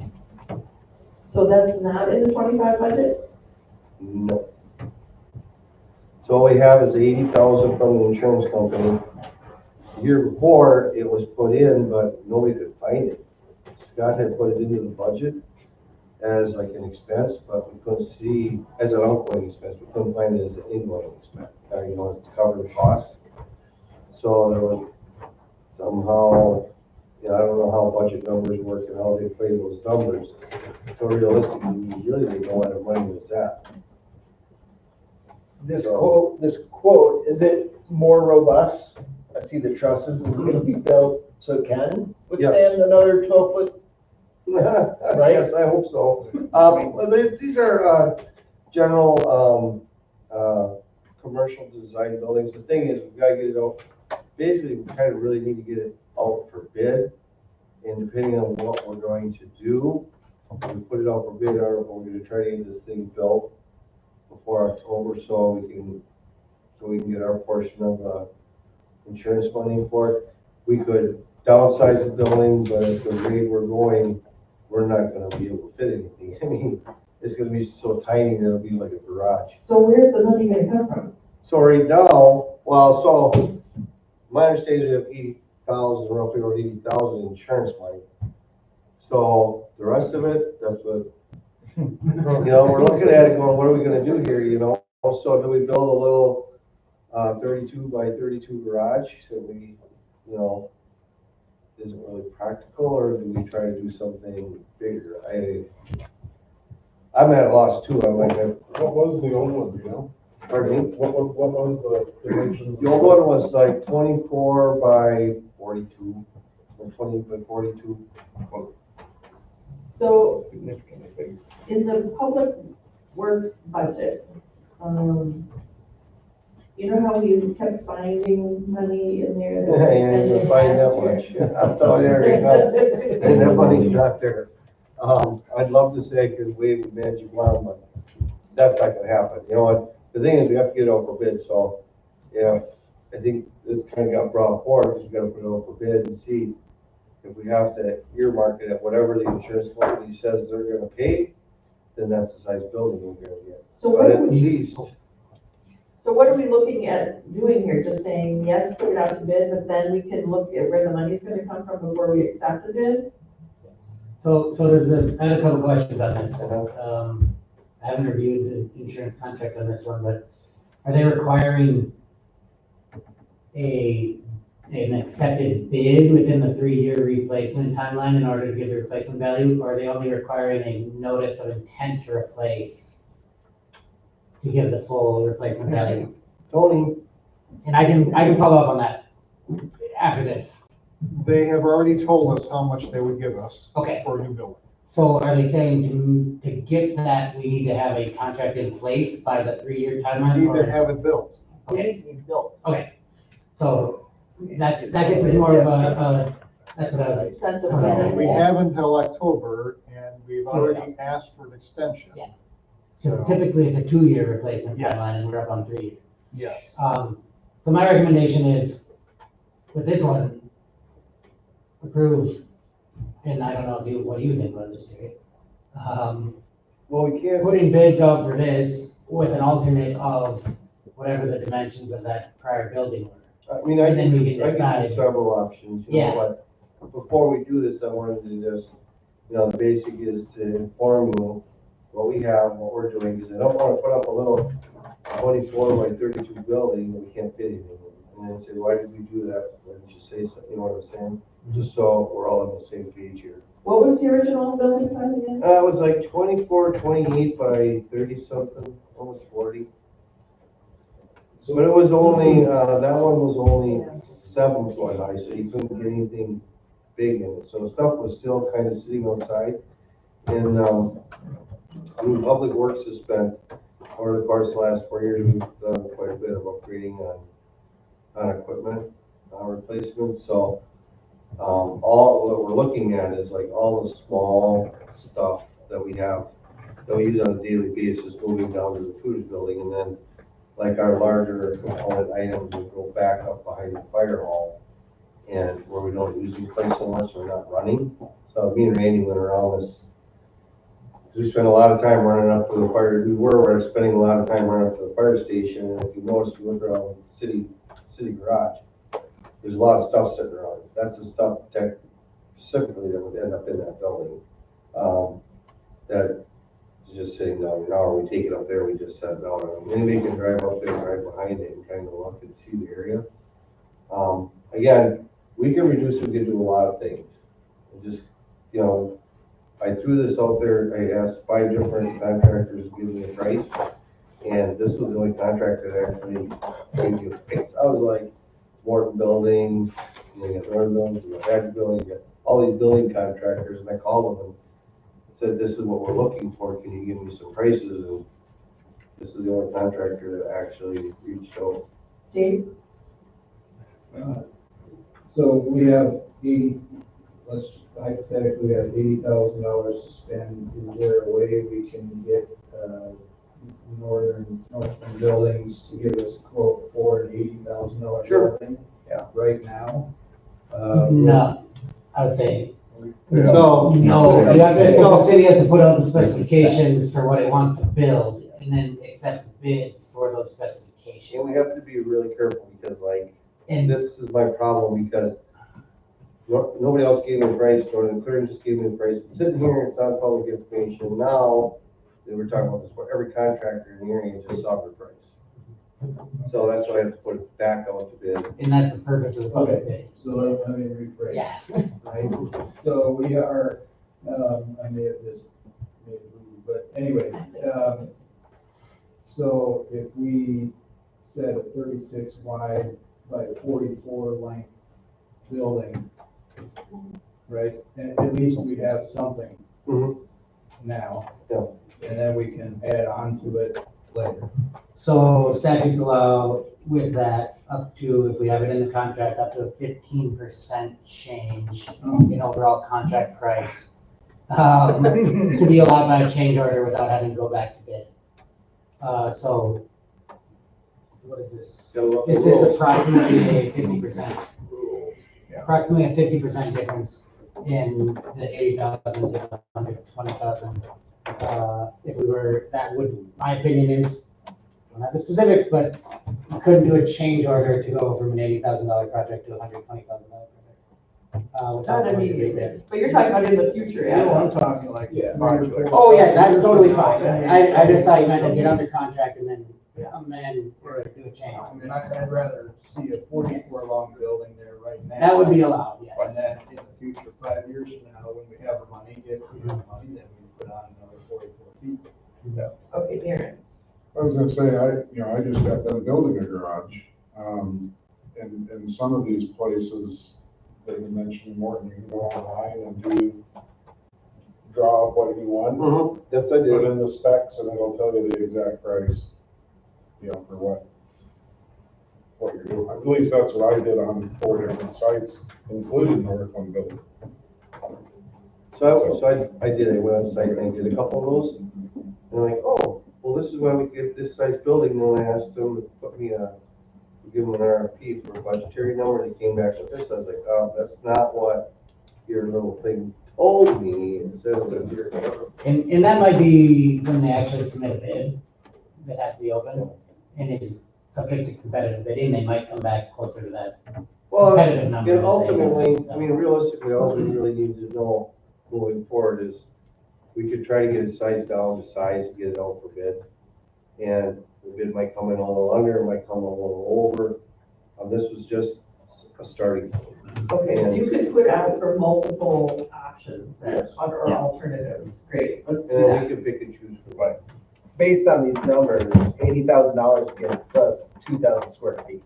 So that's not in the 25 budget? No. So all we have is 80,000 from the insurance company. The year before, it was put in, but nobody could find it. Scott had put it into the budget as like an expense, but we couldn't see, as an outgoing expense, we couldn't find it as an ingoing expense, to cover the cost. So there was somehow, I don't know how budget numbers work and how they play those numbers. So realistically, we really didn't know where the money was at. This quote, is it more robust? I see the trusses, is it gonna be built so it can withstand another 12-foot? Right? Yes, I hope so. These are general commercial design buildings. The thing is, we've got to get it out basically, we kind of really need to get it out for bid. And depending on what we're going to do, if we put it out for bid, or we're gonna try to get this thing built before October, so we can get our portion of the insurance money for it. We could downsize the building, but at the rate we're going, we're not gonna be able to fit anything. I mean, it's gonna be so tiny that it'll be like a garage. So where's the money gonna come from? So right now, well, so my understanding is we have 80,000, roughly around 80,000 insurance money. So the rest of it, that's what, we're looking at it going, what are we gonna do here, So do we build a little 32 by 32 garage that we, isn't really practical, or do we try to do something bigger? I'm at a loss too. I might have. What was the old one, do you know? Pardon me? What was the dimensions? The old one was like 24 by 42, or 20 by 42. So Significantly big. in the public works budget, you know how we kept finding money in there? that we I ain't spent gonna in find that last year? much. I'm telling you right now, and that money's not there. I'd love to say I could wave a magic wand, but that's not gonna happen. You know what? The thing is, we have to get it out for bid, so, I think this kind of got brought forward, because we gotta put it out for bid and see if we have to earmark it at whatever the insurance company says they're gonna pay, then that's the size building we're gonna get. So But what at do we, least, so what are we looking at doing here? Just saying, yes, put it out to bid, but then we can look at where the money's gonna come from before we accept the bid? So I had a couple questions on this. I haven't reviewed the insurance contract on this one, but are they requiring an accepted bid within the 3-year replacement timeline in order to give the replacement value? Or are they only requiring a notice of intent to replace to give the full replacement value? Tony? And I can follow up on that after this. They have already told us how much they would give us. Okay. For a new building. So are they saying to get that, we need to have a contract in place by the 3-year timeline? We need to have it built. It needs to be built. Okay, so that gets us more of that's what I was. Sense of We have until October, and we've already asked for an extension. Yeah. Because typically it's a 2-year replacement timeline, and we're up on 3 years. Yes. So my recommendation is, with this one, approve, and I don't know what you think about this, Jerry. Well, we can't. Putting bids out for this with an alternate of whatever the dimensions of that prior building were. I mean, I And then we can can decide. do several options, but before we do this, I wanted to just, the basic is to inform you what we have, what we're doing, because I don't want to put up a little 24 by 32 building that we can't fit anything in. And then say, why did we do that? Why didn't you say something, you know what I'm saying? Just so we're all on the same page here. What was the original building size again? It was like 24, 28 by 30 something, almost 40. But it was only, that one was only 7 foot high, so you couldn't get anything big in it. So the stuff was still kind of sitting outside. And, Public Works has spent, over the course of the last 4 years, we've done quite a bit of upgrading on equipment, replacements. So, all what we're looking at is like all the small stuff that we have, that we use on a daily basis, moving down to the Cooters building, and then like our larger component items would go back up behind the fire hall, and where we don't use these places so much, so we're not running. So me and Randy went around this. We spent a lot of time running up to the fire. We're spending a lot of time running up to the fire station, and if you notice, we look around the city garage. There's a lot of stuff sitting around. That's the stuff specifically that would end up in that building. That is just sitting down. Now we take it up there, we just set it down. Anybody can drive up there, drive behind it, and kind of look and see the area. Again, we can reduce, we can do a lot of things. And just, I threw this out there. I asked 5 different contractors to give me a price, and this was the only contractor that actually gave you a price. I was like, Morton Buildings, you got Northern Buildings, you got Badger Buildings, you got all these building contractors, and I called them and said, this is what we're looking for, can you give me some prices? And this is the only contractor that actually reached out. Dave? So we have let's hypothetically, we have $80,000 to spend. Is there a way we can get, Northern Buildings to give us a quote for an $80,000 building? Yeah. Right now? No, I would say, Yeah. no, so the city has to put out the specifications for what it wants to build, and then accept bids for those specifications. And we have to be really careful because And- this is my problem because nobody else gave me a price, Northern Clearing just gave me a price. It's sitting here, it's on public information. Now, they were talking about this, for every contractor in the area just saw their price. So that's why I have to put it back out to bid. And that's the purpose of the public bid. So let me rephrase. Yeah. Right? So we are, I may have just made it move, but anyway, so if we set a 36 wide by 44 length building, right? And at least we have something now. Yeah. And then we can add on to it later. So statutes allow with that up to, if we have it in the contract, up to a 15% change in overall contract price. To be allowed by a change order without having to go back to bid. So, what is this? This is approximately a 50%. Approximately a 50% difference in the 80,000 to 120,000. If we were, that would, my opinion is, I don't have the specifics, but you couldn't do a change order to go from an $80,000 project to a $120,000 project. Without Not going to immediately, bid. but you're talking about in the future, No, yeah. I'm talking like. Oh, yeah, that's totally fine. I just thought you meant to get under contract and then amend or do a change. I mean, I'd rather see a 44 long building there right now. That would be allowed, yes. And then in the future, 5 years from now, when we have the money, if we have money, then we put on another 44 feet. Okay, Darren. I was gonna say, I just got done building a garage. And some of these places that you mentioned, Morton, you can go online and draw up what you want. Yes, I did. Put in the specs and it'll tell you the exact price, for what you're doing. At least that's what I did on 4 different sites, including Northland Building. So I did, I went on site and I did a couple of those. And I'm like, oh, well, this is why we get this size building. And then I asked them to put me give them an RFP for a budgetary number. And they came back with this. I was like, oh, that's not what your little thing told me. It said it was your. And that might be when they actually submit a bid that has to be open and is subject to competitive bidding, they might come back closer to that competitive number. And ultimately, I mean, realistically, all we really need to know moving forward is we could try to get it sized down to size and get it out for bid. And the bid might come in a little under, it might come a little over. This was just a starting point. Okay, so you could put out for multiple options then, or alternatives. Great, let's do And then that. we can pick and choose for what. Based on these numbers, $80,000 gets us 2,000 square feet.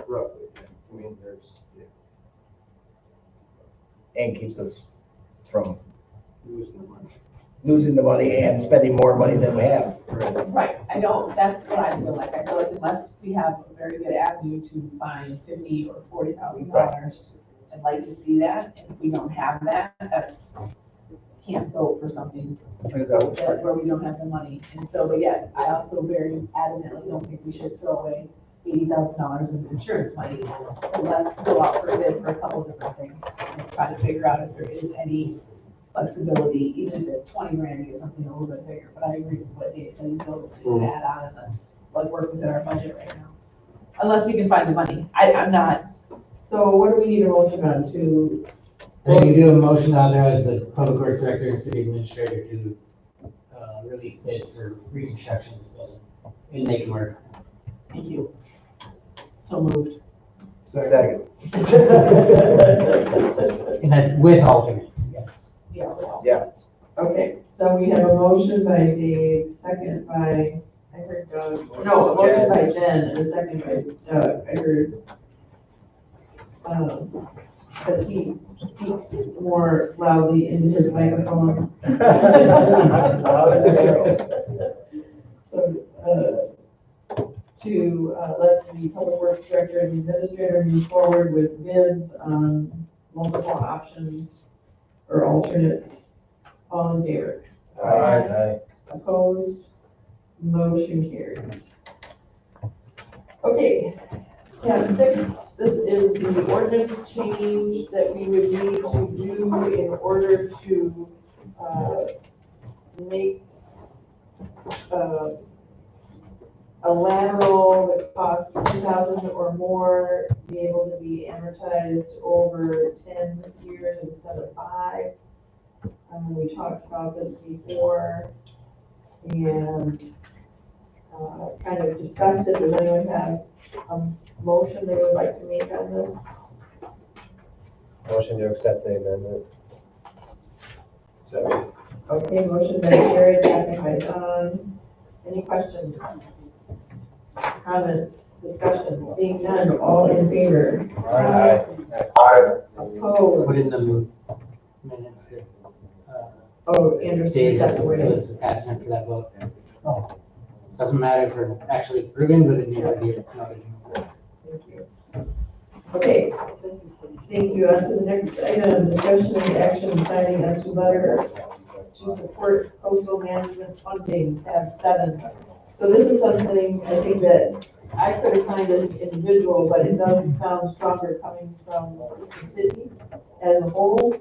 Roughly, I mean, there's, And keeps us from losing the money and spending more money than we have. Right, I don't, that's what I feel like. I feel like unless we have a very good avenue to find $50,000 or $40,000, I'd like to see that. And if we don't have that, can't vote for something where we don't have the money. And so, but yeah, I also very adamantly don't think we should throw away $80,000 in insurance money. So let's go out for a bid for a couple different things and try to figure out if there is any flexibility, even if it's 20 grand to get something a little bit bigger. But I agree with what Dave said, so you can add on and let's work within our budget right now. Unless we can find the money. I'm not. So what do we need a motion on to? Then you do a motion to authorize the public works director and city administrator to release bids for reconstruction of this building and make it work. Thank you. So moved. Second. And that's with alternates, yes. Yeah. Yeah. Okay, so we have a motion by Dave, second by, I heard Doug, no, a motion by Jen and a second by Doug, I heard. Because he speaks more loudly into his microphone. So, to let the Public Works Director and Administrator move forward with bids on multiple options or alternates. All in favor? Aye. Opposed? Motion carries. Okay, tab 6, this is the ordinance change that we would need to do in order to make a lateral that costs $2,000 or more be able to be amortized over 10 years instead of 5. We talked about this before and kind of discussed it. Does anyone have a motion they would like to make on this? Motion to accept the amendment. Second. Okay, motion by Jared, second by Don. Any questions? Comments? Discussion? Seeing none, all in favor? Aye. Opposed? Put in the minutes. Oh, Anderson, Dave that's has the way. was absent for that vote. Oh, doesn't matter for actually approving, but it needs to be acknowledged. Thank you. Okay, thank you. On to the next item, discussion and action signing a letter to support coastal management funding, tab 7. So this is something I think that I could have signed as an individual, but it does sound stronger coming from the city as a whole.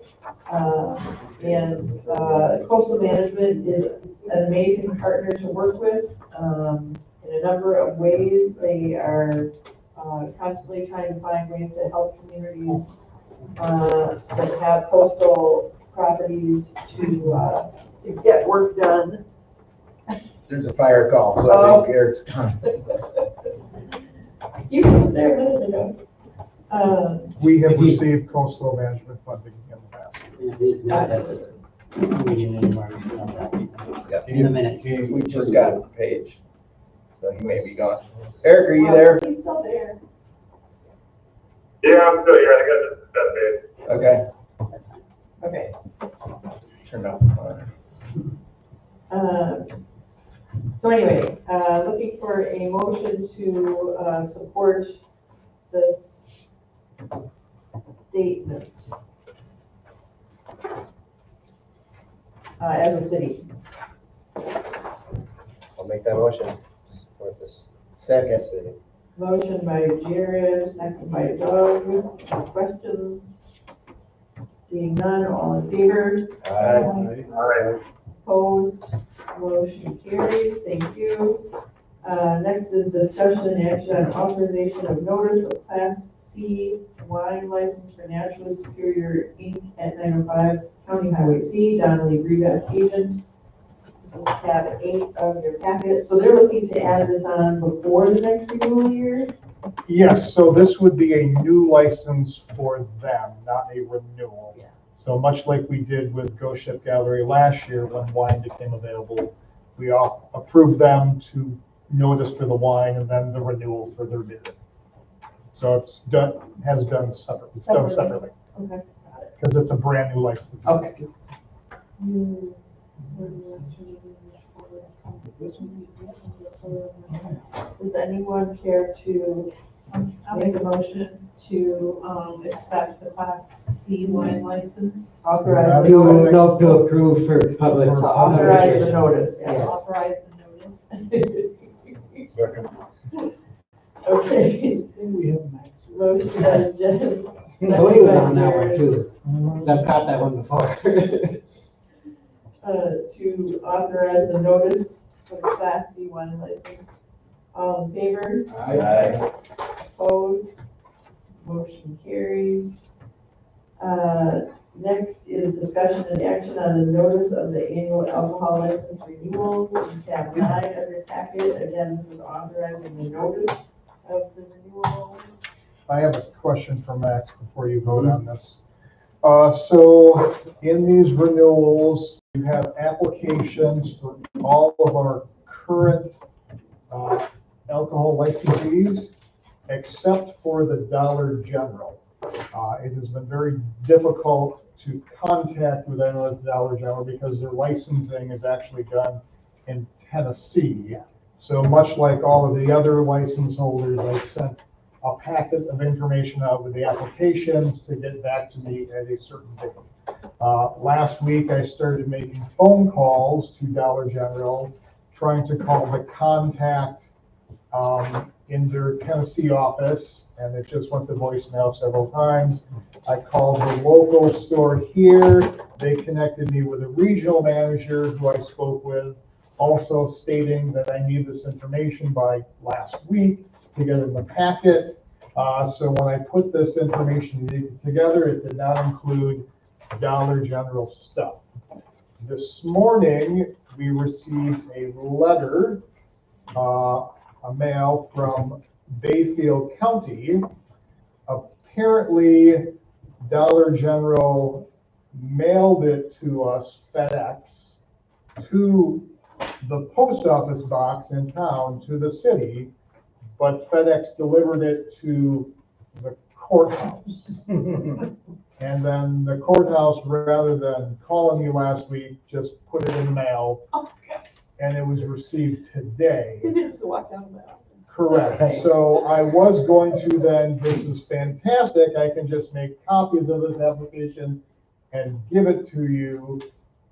Coastal management is an amazing partner to work with in a number of ways. They are constantly trying to find ways to help communities that have coastal properties to get work done. There's a fire call, so I think Eric's gone. You was there a minute ago. We have received coastal management funding in the past. If it's not at the meeting anymore, we should have that in the minutes. We just got a page, so he may be gone. Eric, are you there? He's still there. Yeah, I'm still here. I got that page. Okay. Okay. Turn off the monitor. So anyway, looking for a motion to support this statement as a city. I'll make that motion to support this. Second. City. Motion by Jared, second by Doug. Questions? Seeing none, all in favor? Aye. Opposed? Motion carries. Thank you. Next is discussion and action on authorization of notice of Class C wine license for Naturally Superior Inc. at 905 County Highway C. Donnelly Rebath Agent. This is tab 8 of your packet. So they're looking to add this on before the next renewal year. Yes, so this would be a new license for them, not a renewal. Yeah. So much like we did with Ghost Ship Gallery last year when wine became available, we all approved them to notice for the wine and then the renewal for their bid. So it's done, done separately, Okay. because it's a brand new license. Okay. Does anyone care to I'll make a motion to accept the Class C wine license. authorize the To notice? no, to approve for public. To authorize the publication. notice, To yes. authorize the notice. Second. Okay. Motion by Jens. Cody was on that one too, 'cause I've caught that one before. To authorize the notice for the Class C wine license. All in favor? Aye. Opposed? Motion carries. Next is discussion and action on the notice of the annual alcohol license renewals in tab 9 of your packet. Again, this is authorizing the notice of the renewals. I have a question for Max before you vote on this. So in these renewals, you have applications for all of our current alcohol licensees, except for the Dollar General. It has been very difficult to contact with anyone at Dollar General because their licensing is actually done in Tennessee. So much like all of the other license holders, I sent a packet of information out with the applications to get back to me at a certain date. Last week, I started making phone calls to Dollar General, trying to call the contact in their Tennessee office, and it just went to voicemail several times. I called the local store here. They connected me with a regional manager who I spoke with, also stating that I need this information by last week to get in the packet. So when I put this information together, it did not include Dollar General stuff. This morning, we received a letter, a mail from Bayfield County. Apparently, Dollar General mailed it to us, FedEx, to the post office box in town, to the city, but FedEx delivered it to the courthouse. And then the courthouse, rather than calling me last week, just put it in the mail. And it was received today. You didn't have to walk down that. Correct. So I was going to then, this is fantastic, I can just make copies of this application and give it to you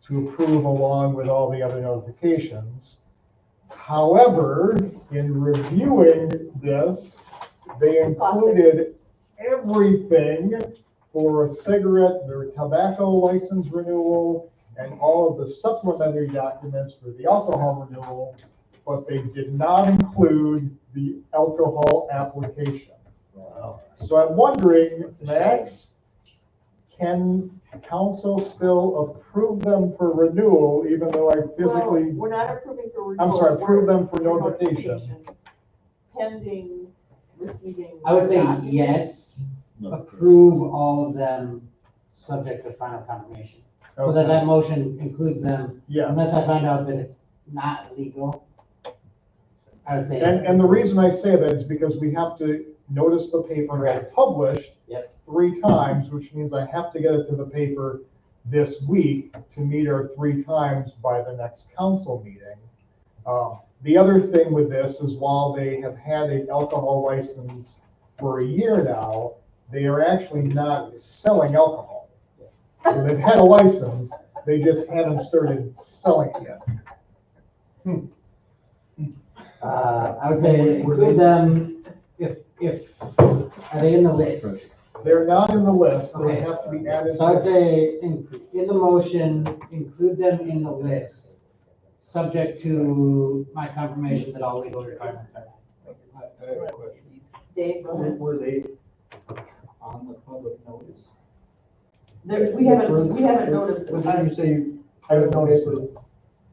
to approve along with all the other notifications. However, in reviewing this, they included everything for a cigarette, their tobacco license renewal, and all of the supplementary documents for the alcohol renewal, but they did not include the alcohol application. Wow. So I'm wondering, Max, can council still approve them for renewal, even though I physically, Well, we're not approving for renewal. I'm sorry, approve we're- them for notification? Pending receiving. I would say documents. yes, approve all of them, subject to final confirmation. So that that motion includes them, Yes. unless I find out that it's not legal. I would say. And the reason I say that is because we have to notice the paper and get it published Yep. 3 times, which means I have to get it to the paper this week to meet our 3 times by the next council meeting. The other thing with this is while they have had an alcohol license for a year now, they are actually not selling alcohol. So they've had a license, they just haven't started selling it yet. I would say include them, if, are they in the list? They're not in the list, they Okay. have to be added. So I'd say in the motion, include them in the list, subject to my confirmation that all legal requirements are met. I have a question. Dave, go ahead. Were they on the public notice? We haven't noticed. What did you say? I haven't noticed.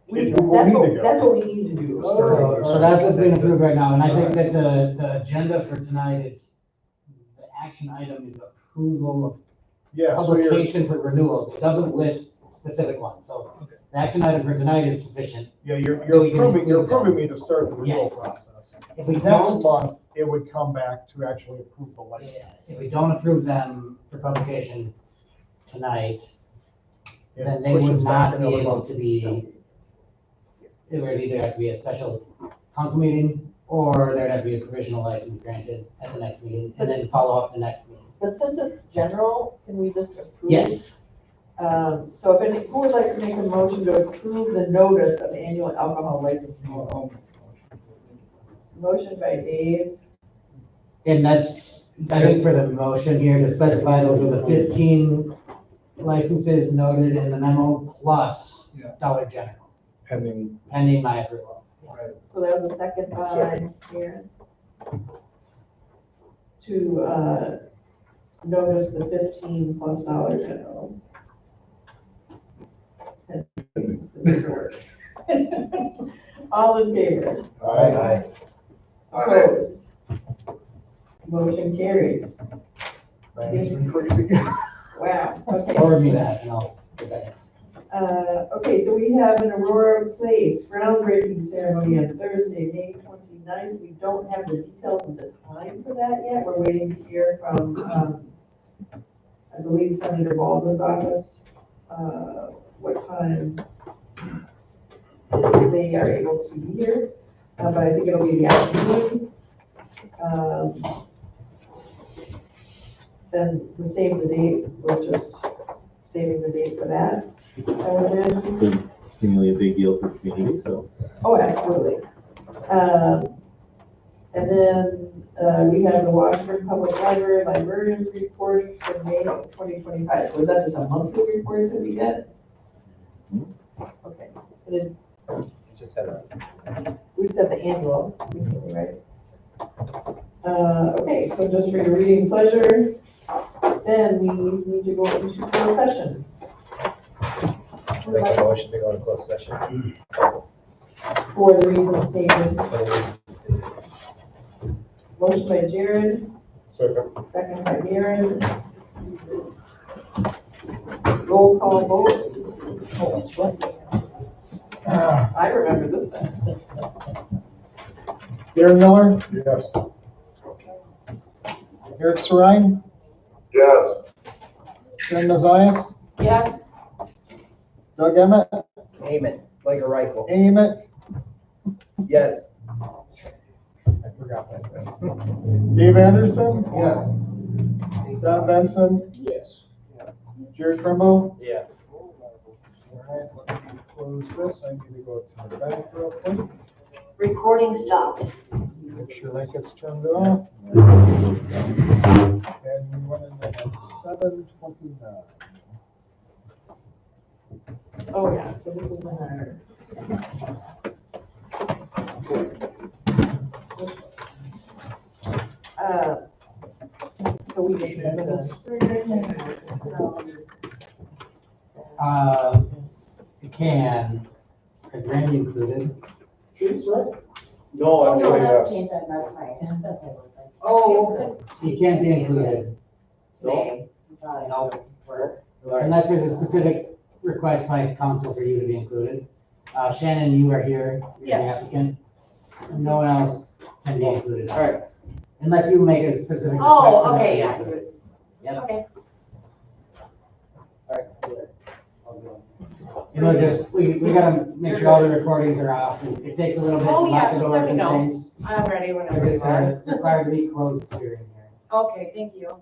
We, It will need to go. that's what we need to do. So that's what's being approved right now, and I think that the agenda for tonight is, the action item is approval of Yeah, so you're, publication for renewals. It doesn't list specific ones, so the action item for tonight is sufficient. yeah, you're We can approving include me to start the renewal Yes. process. If we Next don't, month, it would come back to actually approve the license. if we don't approve them for publication tonight, It then they pushes would back not be another able month. to be, it would either have to be a special council meeting, or there'd have to be a provisional license granted at the next meeting, and then follow up the next meeting. But since it's general, can we just approve? Yes. So who would like to make a motion to approve the notice of annual alcohol license renewal? Motion by Dave, And that's, I think for the motion here to specify those are the 15 licenses noted in the memo plus Yeah. Dollar General, Pending. pending my approval. so that was a second by Second. Karen. To, notice the 15 plus Dollar General. All in favor? Aye. Opposed? Motion carries. It's been crazy. Wow, okay. Forward me that, and I'll get that. Okay, so we have an Aurora Place groundbreaking ceremony on Thursday, May 29th. We don't have the details of the time for that yet. We're waiting to hear from, I believe Senator Baldwin's office, what time they are able to be here. but I think it'll be the afternoon. Then the save the date was just saving the date for that. I would imagine. It's seemingly a big deal for the community, so. Oh, absolutely. And then, we have the Washburn Public Library Librarians Report for May of 2025. So is that just a monthly report that we get? Okay. And then Just had a. we said the annual recently, right? Okay, so just for your reading pleasure, then we need to go into closed session. Make a motion to go into closed session. For the reasons stated. Motion by Jared, second by Maren. Roll call vote. Oh, that's right. I remember this time. Darren Miller? Yes. Eric Sarine? Yes. Sharon Mazias? Yes. Doug Emmett? Aim it, like a rifle. Aim it? Yes. I forgot that thing. Dave Anderson? Yes. Don Benson? Yes. Jared Trumbo? Yes. All right, let me close this. I need to go to the back real quick. Recording stopped. Make sure that gets turned off. And we went in at 7:29. Oh, yeah, so this is our. So we just have this. It can, is Randy included? No, I'm saying yes. Oh, He can't be included No. unless there's a specific request by council for you to be included. Shannon, you are here, you're the applicant. No one else can be included. All right. Unless you make a specific request. Oh, for them to okay, be yeah. included. Yep. Okay. You know, just, we gotta make sure all the recordings are off. It takes a little bit to Oh, lock yeah, the just let doors me and know. things. I'm ready whenever Because you it's are. required to be closed hearing here. Okay, thank you.